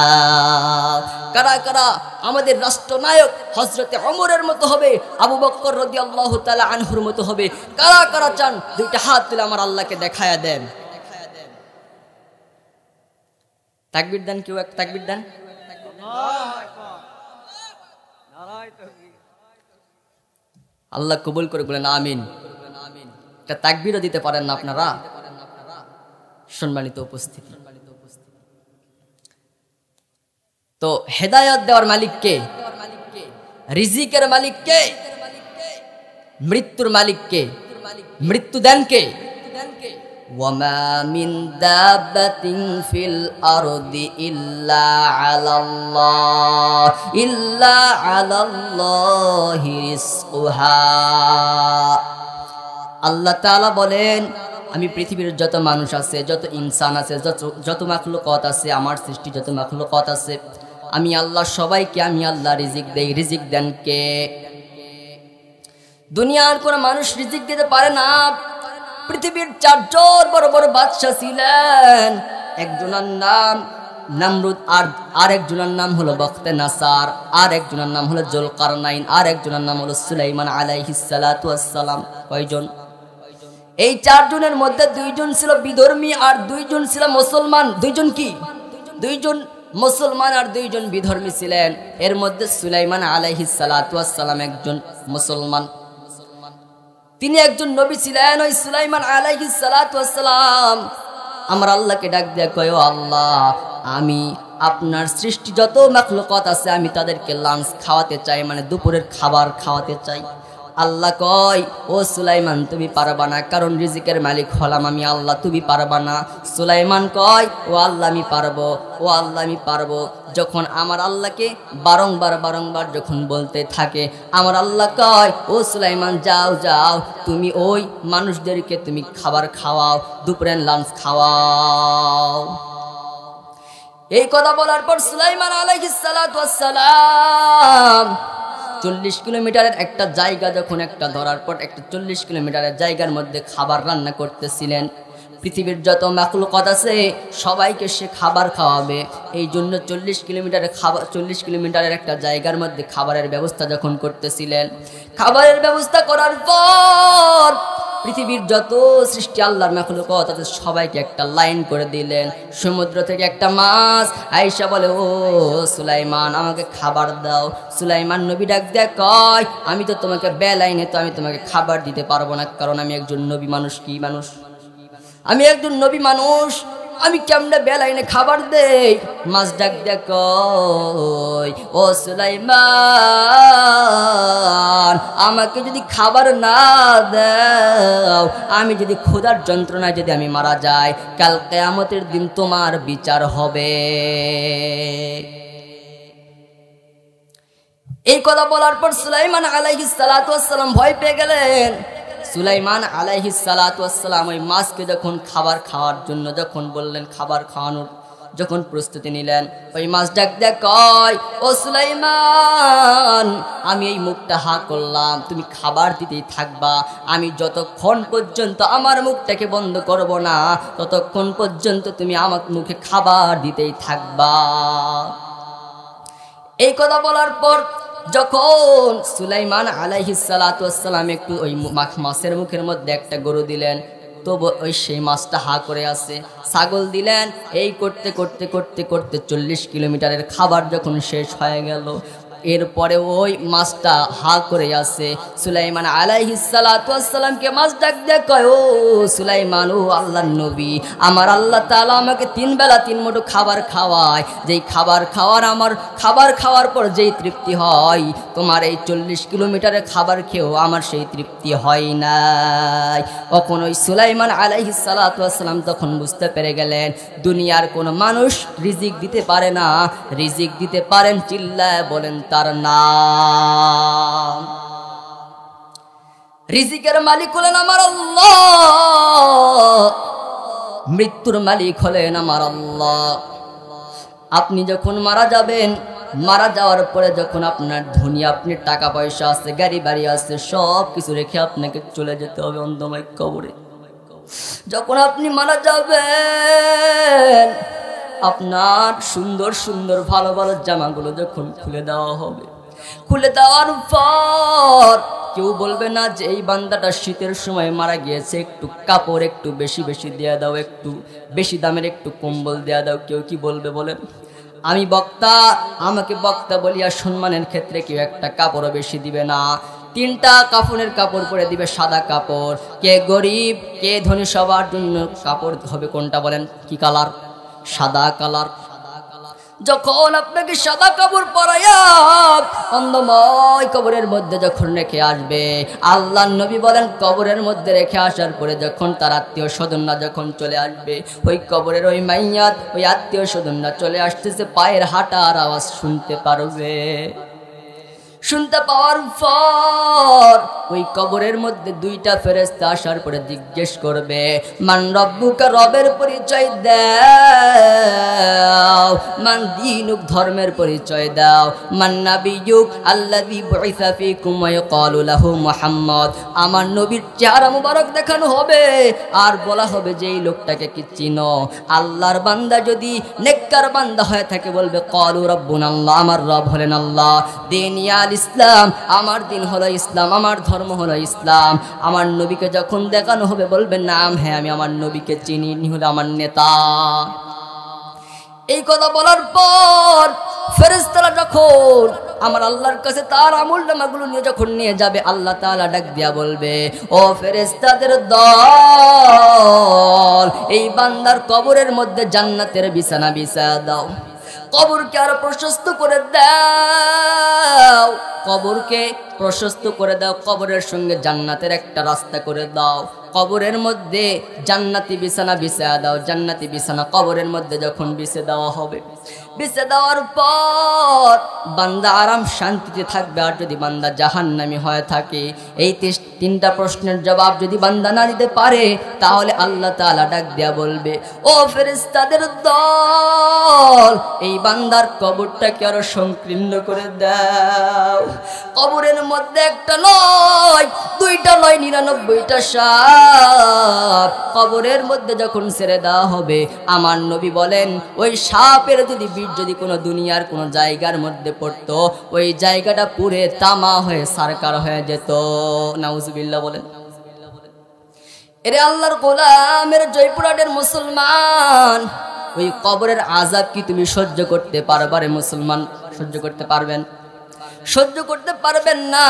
A: কারা কারা আমাদের রাষ্ট্রনায়ক হযরতে ওমরের মতো হবে, আবু বকর রাদিয়াল্লাহু তাআলা আনহুর মতো হবে? কারা কারা চান দুইটা হাত তুলে আমার আল্লাহকে দেখায়া দেন। তাকবীর দেন, কেউ এক তাকবীর দেন। আল্লাহ কবুল করে বলেন আমিন। একটা তাকবীরও দিতে পারেন না আপনারা? সম্মানিত উপস্থিতি, তো হেদায়েত দেওয়ার মালিক কে? রিজিকের মালিক কে? মৃত্যুর মালিক কে? মৃত্যু দেন কে? ওয়ামা মিন দাব্বাতিন ফিল আরদি ইল্লা আলাল্লাহি রিজকুহা। আল্লাহ তাআলা বলেন আমি পৃথিবীর যত মানুষ আছে, যত ইনসান আছে, যত মাখলুকাত আছে, আমার সৃষ্টি যত মাখলুকাত আছে, আমি আল্লাহ সবাইকে আমি আল্লাহ রিজিক দেই। রিজিক দেন কে? দুনিয়ার কোন মানুষ রিজিক দিতে পারে না। পৃথিবীর 4 জন বড় বড় বাদশা ছিলেন, একজনের নাম নামরুদ, আর আরেকজনের নাম হলো বখতে নাসার, আর একজনের নাম হলো জুলকারনাইন, আর একজনের নাম হলো সুলাইমান আলাইহিস সালাতু ওয়াসসালাম। কয়জন? এই 4 জনের মধ্যে 2 জন ছিল বিধর্মী আর 2 জন ছিল মুসলমান। 2 জন কি? 2 জন মুসলমান আর 2 জন বিধর্মী ছিলেন। এর মধ্যে সুলাইমান আলাইহিস সালাতু ওয়াসসালাম একজন মুসলমান, তিনি একজন নবী ছিলেন। ওই সুলাইমান আলাইহিস সালাতু ওয়াসসালাম আমার আল্লাহকে ডাক দিয়ে কয়, ও আল্লাহ, আমি আপনার সৃষ্টি যত মাখলুকাত আছে আমি তাদেরকে লাঞ্চ খাওয়াতে চাই, মানে দুপুরের খাবার খাওয়াতে চাই। আল্লাহ কয়, ও সুলাইমান তুমি পারবা না, কারণ রিজিকের মালিক হলাম আমি আল্লাহ, তুমি পারবা না। সুলাইমান কয়, ও আল্লাহ আমি পারবো, ও আল্লাহ আমি পারবো। যখন আমার আল্লাহকে বারংবার যখন বলতে থাকে, আমার আল্লাহ কয়, ও সুলাইমান যাও যাও, তুমি ওই মানুষদেরকে তুমি খাবার খাওয়াও, দুপুরের লাঞ্চ খাওয়াও। এই কথা বলার পর সুলাইমান আলাইহিস সালাতু ওয়াসসালাম 40 কিলোমিটারের একটা জায়গা যখন একটা ধরার পর একটা 40 কিলোমিটারের জায়গার মধ্যে খাবার রান্না করতেছিলেন। পৃথিবীর যত মাখলুকাত আছে সবাইকে সে খাবার খাওয়াবে, এই জন্য 40 কিলোমিটারের একটা জায়গার মধ্যে খাবারের ব্যবস্থা যখন করতেছিলেন, খাবারের ব্যবস্থা করার পর পৃথিবীর যত সৃষ্টি আল্লাহর মাখলুকাত আছে সবাইকে একটা লাইন করে দিলেন। সমুদ্র থেকে একটা মাছ আয়েশা বলে, ও সুলাইমান আমাকে খাবার দাও। সুলাইমান নবী ডাক দেয়, কয়, আমি তো তোমাকে বেলাইনে, তো আমি তোমাকে খাবার দিতে পারবো না, কারণ আমি একজন নবী মানুষ। কি মানুষ? আমি একজন নবী মানুষ, আমি কেমনে বেলাইনে খাবার দেই? মাছ ডাক দেয়, কয়, ও সুলাইমান আমাকে যদি খাবার না দাও, আমি যদি ক্ষুধার যন্ত্রণায় যদি আমি মারা যাই, কাল কিয়ামতের দিন তোমার বিচার হবে। এই কথা বলার পর সুলাইমান আলাইহিস সালাতু ওয়াসসালাম ভয় পেয়ে গেলেন। সুলাইমান আলাইহিস সালাতু ওয়াসসালাম ওই মাছকে যখন খাবার খাওয়ার জন্য যখন বললেন, খাবার খাওয়ানোর যখন প্রস্তুতি নিলেন, ওই মাছ ডাক দেয়, কয়, ও সুলাইমান আমি এই মুখটা হা করলাম, তুমি খাবার দিতেই থাকবা, আমি যতক্ষণ পর্যন্ত আমার মুখটাকে বন্ধ করব না ততক্ষণ পর্যন্ত তুমি আমার মুখে খাবার দিতেই থাকবা। এই কথা বলার পর যখন সুলাইমান আলাইহিস সালাতু ওয়াসসালাম একটু ওই মাছের মুখের মধ্যে একটা গরু দিলেন, তবু ওই সেই মাছটা হা করে আছে। ছাগল দিলেন, এই করতে করতে করতে করতে 40 কিলোমিটারের খাবার যখন শেষ হয়ে গেল, এরপরে ওই মাছটা হা করে আছে। সুলাইমান আলাইহিস সালাতু ওয়াসসালামকে মাছ ডাক দেয়, কয়, ও সুলাইমান, ও আল্লাহর নবী, আমার আল্লাহ তাআলা আমাকে 3 বেলা 3 মুঠো খাবার খাওয়ায়, যেই খাবার খাওয়ার পর যেই তৃপ্তি হয়, তোমার এই 40 কিলোমিটারের খাবার খেয়েও আমার সেই তৃপ্তি হয় নাই। তখন ওই সুলাইমান আলাইহিস সালাতু ওয়াসসালাম তখন বুঝতে পেরে গেলেন, দুনিয়ার কোনো মানুষ রিজিক দিতে পারে না, রিজিক দিতে পারেন চিল্লায় বলেন তার নাম। রিজিকের মালিক হলেন আমার আল্লাহ, মৃত্যুর মালিক হলেন আমার আল্লাহ। আপনি যখন মারা যাবেন, মারা যাওয়ার পরে যখন আপনার ধনী, আপনি টাকা পয়সা আছে, গাড়ি বাড়ি আছে, সব কিছু রেখে আপনাকে চলে যেতে হবে অন্ধময় কবরে। যখন আপনি মারা যাবেন, আপনার সুন্দর সুন্দর ভালো ভালো জামাগুলো যখন খুলে দেওয়া হবে, খুলে দেওয়ার পর কেউ বলবে না যে এই বান্দাটা শীতের সময় মারা গিয়েছে, একটু কাপড় একটু বেশি বেশি দিয়ে দাও, একটু বেশি দামের একটু কম্বল দিয়ে দাও। কেউ কি বলবে বলেন? আমি বক্তা, আমাকে বক্তা বলিয়া সম্মানের ক্ষেত্রে কেউ একটা কাপড়ও বেশি দিবে না। 3টা কাফনের কাপড় পরে দিবে, সাদা কাপড়। কে গরিব কে ধনী সবার জন্য কাপড় হবে কোনটা বলেন? কি কালার? সাদা কালার। যখন আপনাকে সাদা কাপড় পরাইয়া অন্ধময় কবরের মধ্যে যখন রেখে আসবে, আল্লাহর নবী বলেন, কবরের মধ্যে রেখে আসার পরে যখন তার আত্মীয় স্বজনরা যখন চলে আসবে, ওই কবরের ওই মাইয়াত, ওই আত্মীয় স্বজনরা চলে আসতেছে, পায়ের হাঁটার আওয়াজ শুনতে পারবে। শুনতে পাওয়ার পর ওই কবরের মধ্যে দুইটা ফেরেশতা আসার পরে জিজ্ঞেস করবে, মান রব্বুকা, রবের পরিচয় দাও, মান দীনুক, ধর্মের পরিচয় দাও, মান নাবিয়ুক আল্লাযী বুইসা ফীকুম ওয়া ইয়াকালু লাহু মুহাম্মদ, আমার নবীর চেহারা মুবারক দেখানো হবে আর বলা হবে যে এই লোকটাকে কি চিনো? আল্লাহর বান্দা যদি নেককার বান্দা হয়ে থাকে বলবে ক্বালু রাব্বুনাল্লাহ, আমার রব হলেন আল্লাহ, দিনিয়াল ইসলাম, আমার দিন হলো ইসলাম, আমার ধর্ম হলো ইসলাম। আমার নবীকে যখন দেখানো হবে বলবে নাম, হ্যাঁ আমি আমার নবীকে চিনি, ইনি হলো আমার নেতা। এই কথা বলার পর ফেরেশতারা যখন আমার আল্লাহর কাছে তার আমলনামাগুলো নিয়ে যখন নিয়ে যাবে, আল্লাহ তাআলা ডাক দিয়া বলবে, ও ফেরেশতাদের দল, এই বান্দার কবরের মধ্যে জান্নাতের বিছানা বিছায়া দাও, কবরকে আরো প্রশস্ত করে দাও, কবরকে প্রশস্ত করে দাও, কবরের সঙ্গে জান্নাতের একটা রাস্তা করে দাও, কবরের মধ্যে জান্নাতি বিছানা বিছায়া দাও। জান্নাতি বিছানা কবরের মধ্যে যখন বিছে দেওয়া হবে, বিছে দেওয়ার পর বান্দা আরাম শান্তিতে থাকবে। আর যদি বান্দা জাহান্নামী হয়ে থাকে, এই তিনটা প্রশ্নের জবাব যদি বান্দা না দিতে পারে, তাহলে আল্লাহ তাআলা ডাক দিয়া বলবে, ও ফেরেশতাদের দল, এই বান্দার কবরটাকে আরো সংকীর্ণ করে দাও, কবরের মধ্যে একটা নয়, দুইটা নয়, 99টা সাপ কবরের মধ্যে যখন ছেড়ে দেওয়া হবে, আমার নবী বলেন ওই সাপের যদি বিষ যদি কোনো দুনিয়ার কোনো জায়গার মধ্যে পড়তো, ওই জায়গাটা পুরে তামা হয়ে সারকার হয়ে যেত। নাউজুবিল্লাহ বলেন। এরে আল্লাহর গোলামের জয়পুরহাটের মুসলমান, ওই কবরের আযাব কি তুমি সহ্য করতে পারবা রে মুসলমান? সহ্য করতে পারবেন? সহ্য করতে পারবেন না।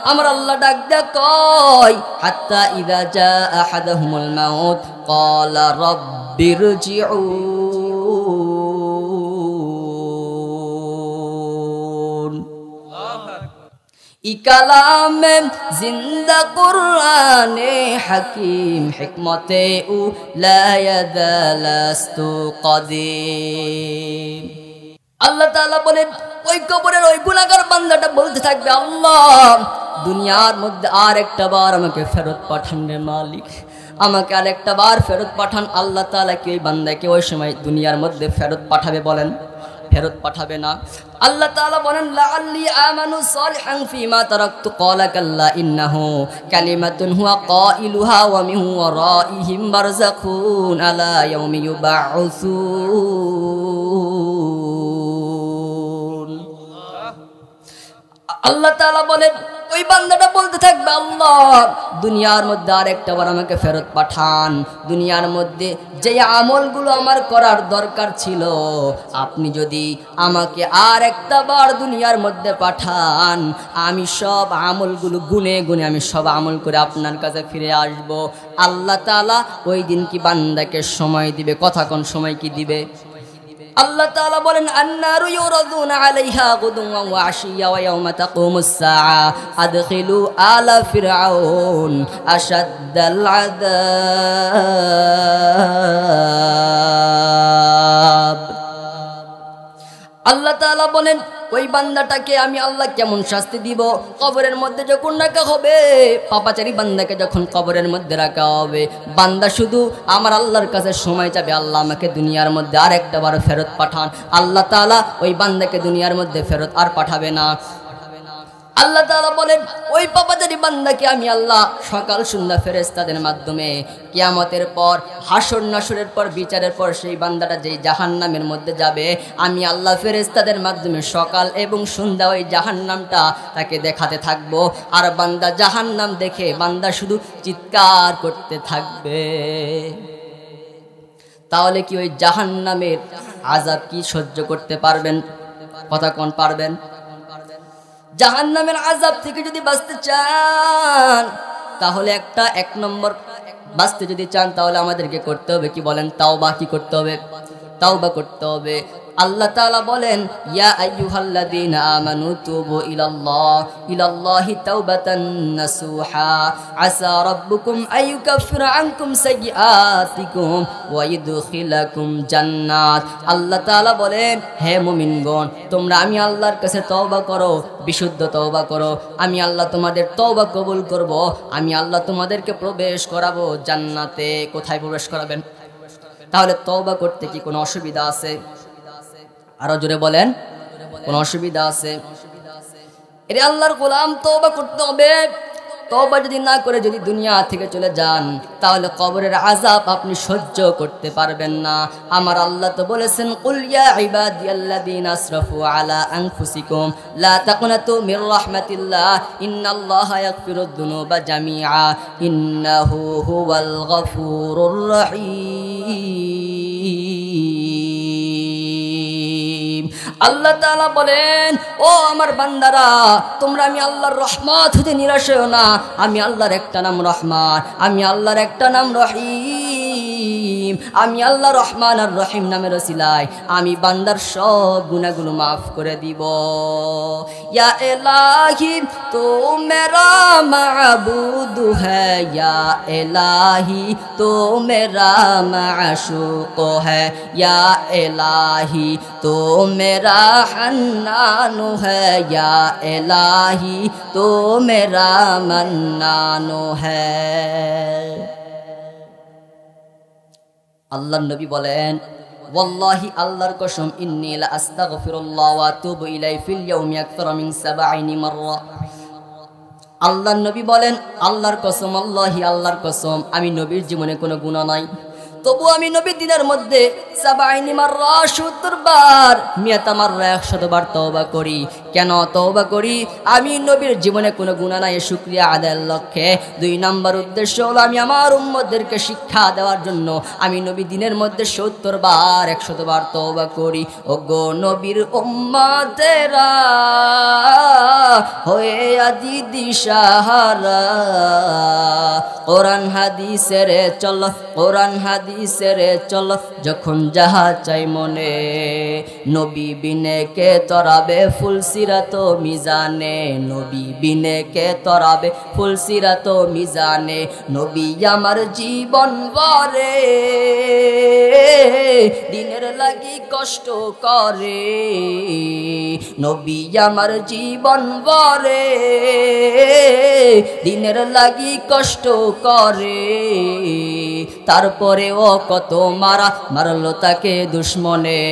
A: আমার আল্লাহ ডাক দেয়া কয়, হাত্তা ইযা জা আহাদাহুমুল মাউত ক্বালা রাব্বিরজিউন। ই কালামে জিন্দা কুরআনে হাকিম, হিকমতে উ লা ইয়াদালাস্তু কাদিম। আল্লাহ তাআলা বলেন, ওই কবরের ওই গুনাহগার বান্দাটা বলতে থাকবে, আল্লাহ দুনিয়ার মধ্যে আর একটা বার আমাকে ফেরত পাঠান রে মালিক, আমাকে আর একটা বার ফেরত পাঠান। আল্লাহ তাআলা কি ওই বান্দাকে ওই সময় দুনিয়ার মধ্যে ফেরত পাঠাবে? বলেন, ফেরত পাঠাবে না। আল্লাহ তাআলা বলেন, লাআল্লি আমানু সালিহান ফীমা তারাকতু ক্বালা কাল্লা ইন্নাহু কালিমাতুন হুয়া কাইলুহা ওয়া মিন ওয়ারাইহিম বারযাখুন আলা ইয়াউমি ইউবআসুন। আল্লাহ তাআলা বলেন, ওই বান্দাটা বলতে থাকবে, আল্লাহ দুনিয়ার মধ্যে আর একটা বার আমাকে ফেরত পাঠান, দুনিয়ার মধ্যে যে আমলগুলো আমার করার দরকার ছিল, আপনি যদি আমাকে আর একটা বার দুনিয়ার মধ্যে পাঠান, আমি সব আমলগুলো গুনে গুনে আমি সব আমল করে আপনার কাছে ফিরে আসব। আল্লাহ তাআলা ওই দিন কি বান্দাকে সময় দিবে? কথা কোন সময় কি দিবে? আল্লাহ তাআলা বলেন, আন্নারু ইউরাদুনা আলাইহা গুদুওয়ান ওয়া আশিয়া ওয়া ইয়াওমা তাকুমুস সাআ আদখিলু আলা ফিরআউন আশাদ্দাল আযাব। আল্লাহ তাআলা বলেন, ওই বান্দাটাকে আমি আল্লাহ কেমন শাস্তি দিব? কবরের মধ্যে যখন রাখা হবে, পাপাচারী বান্দাকে যখন কবরের মধ্যে রাখা হবে, বান্দা শুধু আমার আল্লাহর কাছে সময় চাবে, আল্লাহ আমাকে দুনিয়ার মধ্যে আর একটা বার ফেরত পাঠান। আল্লাহ তাআলা ওই বান্দাকে দুনিয়ার মধ্যে ফেরত আর পাঠাবে না। আল্লাহ তাআলা বলেন, ওই পাপাচারী বান্দাকে আমি আল্লাহ সকাল সন্ধ্যা ফেরেশতাদের মাধ্যমে কিয়ামতের পর, হাসর নাসরের পর, বিচারের পর সেই বান্দাটা যেই জাহান্নামের মধ্যে যাবে, আমি আল্লাহ ফেরেশতাদের মাধ্যমে সকাল এবং সন্ধ্যা ওই জাহান্নামটা তাকে দেখাতে থাকবো। আর বান্দা জাহান্নাম দেখে বান্দা শুধু চিৎকার করতে থাকবে। তাহলে কি ওই জাহান্নামের আযাব কি সহ্য করতে পারবেন? কথা কোন পারবেন? জাহান্নামের আযাব থেকে যদি বাঁচতে চান, তাহলে এক নম্বর বাঁচতে যদি চান, তাহলে আমাদেরকে করতে হবে কি বলেন? তাওবা। কি করতে হবে? তাওবা করতে হবে। আল্লাহ তাআলা বলেন ইয়া আইয়ুহাল্লাযীনা আমানু তুবু ইলাল্লাহি তাওবাতান নাসুহা আসা রাব্বুকুম আইয়ুকাফিরা আনকুম সাইয়্যাতিকুম ওয়া ইদখিলাকুম জান্নাত। আল্লাহ তাআলা বলেন হে মুমিনগণ, তোমরা আমি আল্লাহর কাছে তওবা করো, বিশুদ্ধ তওবা করো, আমি আল্লাহ তোমাদের তওবা কবুল করব, আমি আল্লাহ তোমাদেরকে প্রবেশ করাবো জান্নাতে। কোথায় প্রবেশ করাবেন? তাহলে তওবা করতে কি কোনো অসুবিধা আছে? আরো জোরে বলেন, কোন অসুবিধা আছে? এরে আল্লাহর গোলাম, তওবা করতে হবে। তওবা যদি না করে যদি দুনিয়া থেকে চলে যান, তাহলে কবরের আযাব আপনি সহ্য করতে পারবেন না। আমার আল্লাহ তো বলেছেন কুল ইয়া ইবাদিয়াল্লাযীনা আসরাফু আলা আনফুসিকুম লা তাকনাতু মির রাহমাতিল্লাহ ইন্নাল্লাহা ইয়াগফিরুদ যুনুবা জামিআ ইন্নাহু হুয়াল গফুরুর রহিম। আল্লাহ তাআলা বলেন ও আমার বান্দারা, তোমরা আমি আল্লাহর রহমত হতে নিরাশ হও না। আমি আল্লাহর একটা নাম রহমান, আমি আল্লাহর একটা নাম রহিম। আমি আল্লাহ রহমান আর রহিম নামের ওসিলায় আমি বান্দার সব গুনাহগুলো মাফ করে দিব। ইয়া ইলাহি তো মেরা মাবুদ হ্যায়, ইয়া ইলাহি তো মেরা মাশুক হ্যায়, ইয়া ইলাহি তো मेरा हन्नान है, या इलाही तो मेरा मन्नान है। আল্লাহর নবী বলেন ওয়াল্লাহি আল্লাহর কসম ইন্নী লা আস্তাগফিরুল্লাহ ওয়া আতুবু ইলাইহি ফিল ইয়াউমি আকতারা মিন ৭০ মাররা। আল্লাহর নবী বলেন আল্লাহর কসম, আল্লাহি আল্লাহর কসম, আমি নবীর জীবনে কোনো গুনাহ নাই, তবু আমি নবী দিনের মধ্যে ৭০ মাররা ৭০ বার, ১০০ মাররা ১০০ বার তওবা করি। কেন তওবা করি? আমি নবীর জীবনে কোনো গুনাহ নাই, শুকরিয়া আদায়ের লক্ষ্যে। ২ নম্বর উদ্দেশ্য হলো আমি আমার উম্মতদেরকে শিক্ষা দেওয়ার জন্য আমি নবী দিনের মধ্যে ৭০ বার ১০০ বার তওবা করি। ওগো নবীর উম্মতেরা হয়ে আদি দিশাহারা, কোরআন হাদিসের চল, কোরআন হাদিসের চল, যখন যাহা চাই মনে, নবী বিনে কে তরাবে ফুলসিরাত মিজানে, নবী বিনে কে তরাবে ফুলসিরাত মিজানে। নবী আমার জীবন ভরে দিনের লাগি কষ্ট করে, নবী আমার জীবন ভরে দিনের লাগি কষ্ট করে। তারপরেও কত মারলো তাকে দুশ্মনে,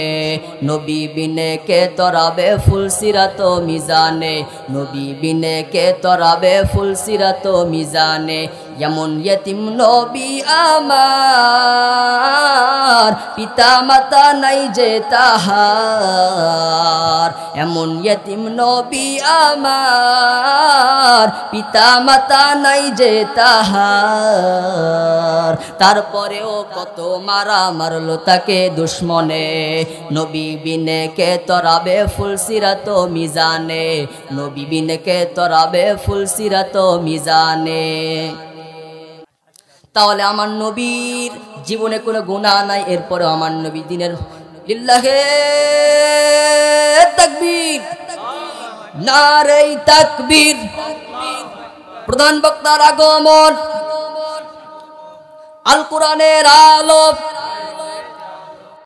A: নবী বিনে কে তরাবে ফুলসিরাত মিজানে, নবী বিনে কে তরাবে ফুলসিরাত মিজানে। যেমন ইয়েতিম নবী আমার, পিতা মাতা নাই যে তাহার, এমন ইয়েতিম নবী আমার, পিতা মাতা নাই যে তাহার। তারপরেও কত মারলো তাকে দুশ্মনে, নবী বিনে কে তরাবে ফুলসিরাত মিজানে, নবী বিনে কে তরাবে ফুলসিরাত মিজানে। তাহলে আমার নবীর জীবনে কোনো গুনাহ নাই, এরপরে আমার নবী দিনের লিল্লাহে তাকবীর, নারে তাকবীর। প্রধান বক্তার আগমন, আল কোরআনের আলো,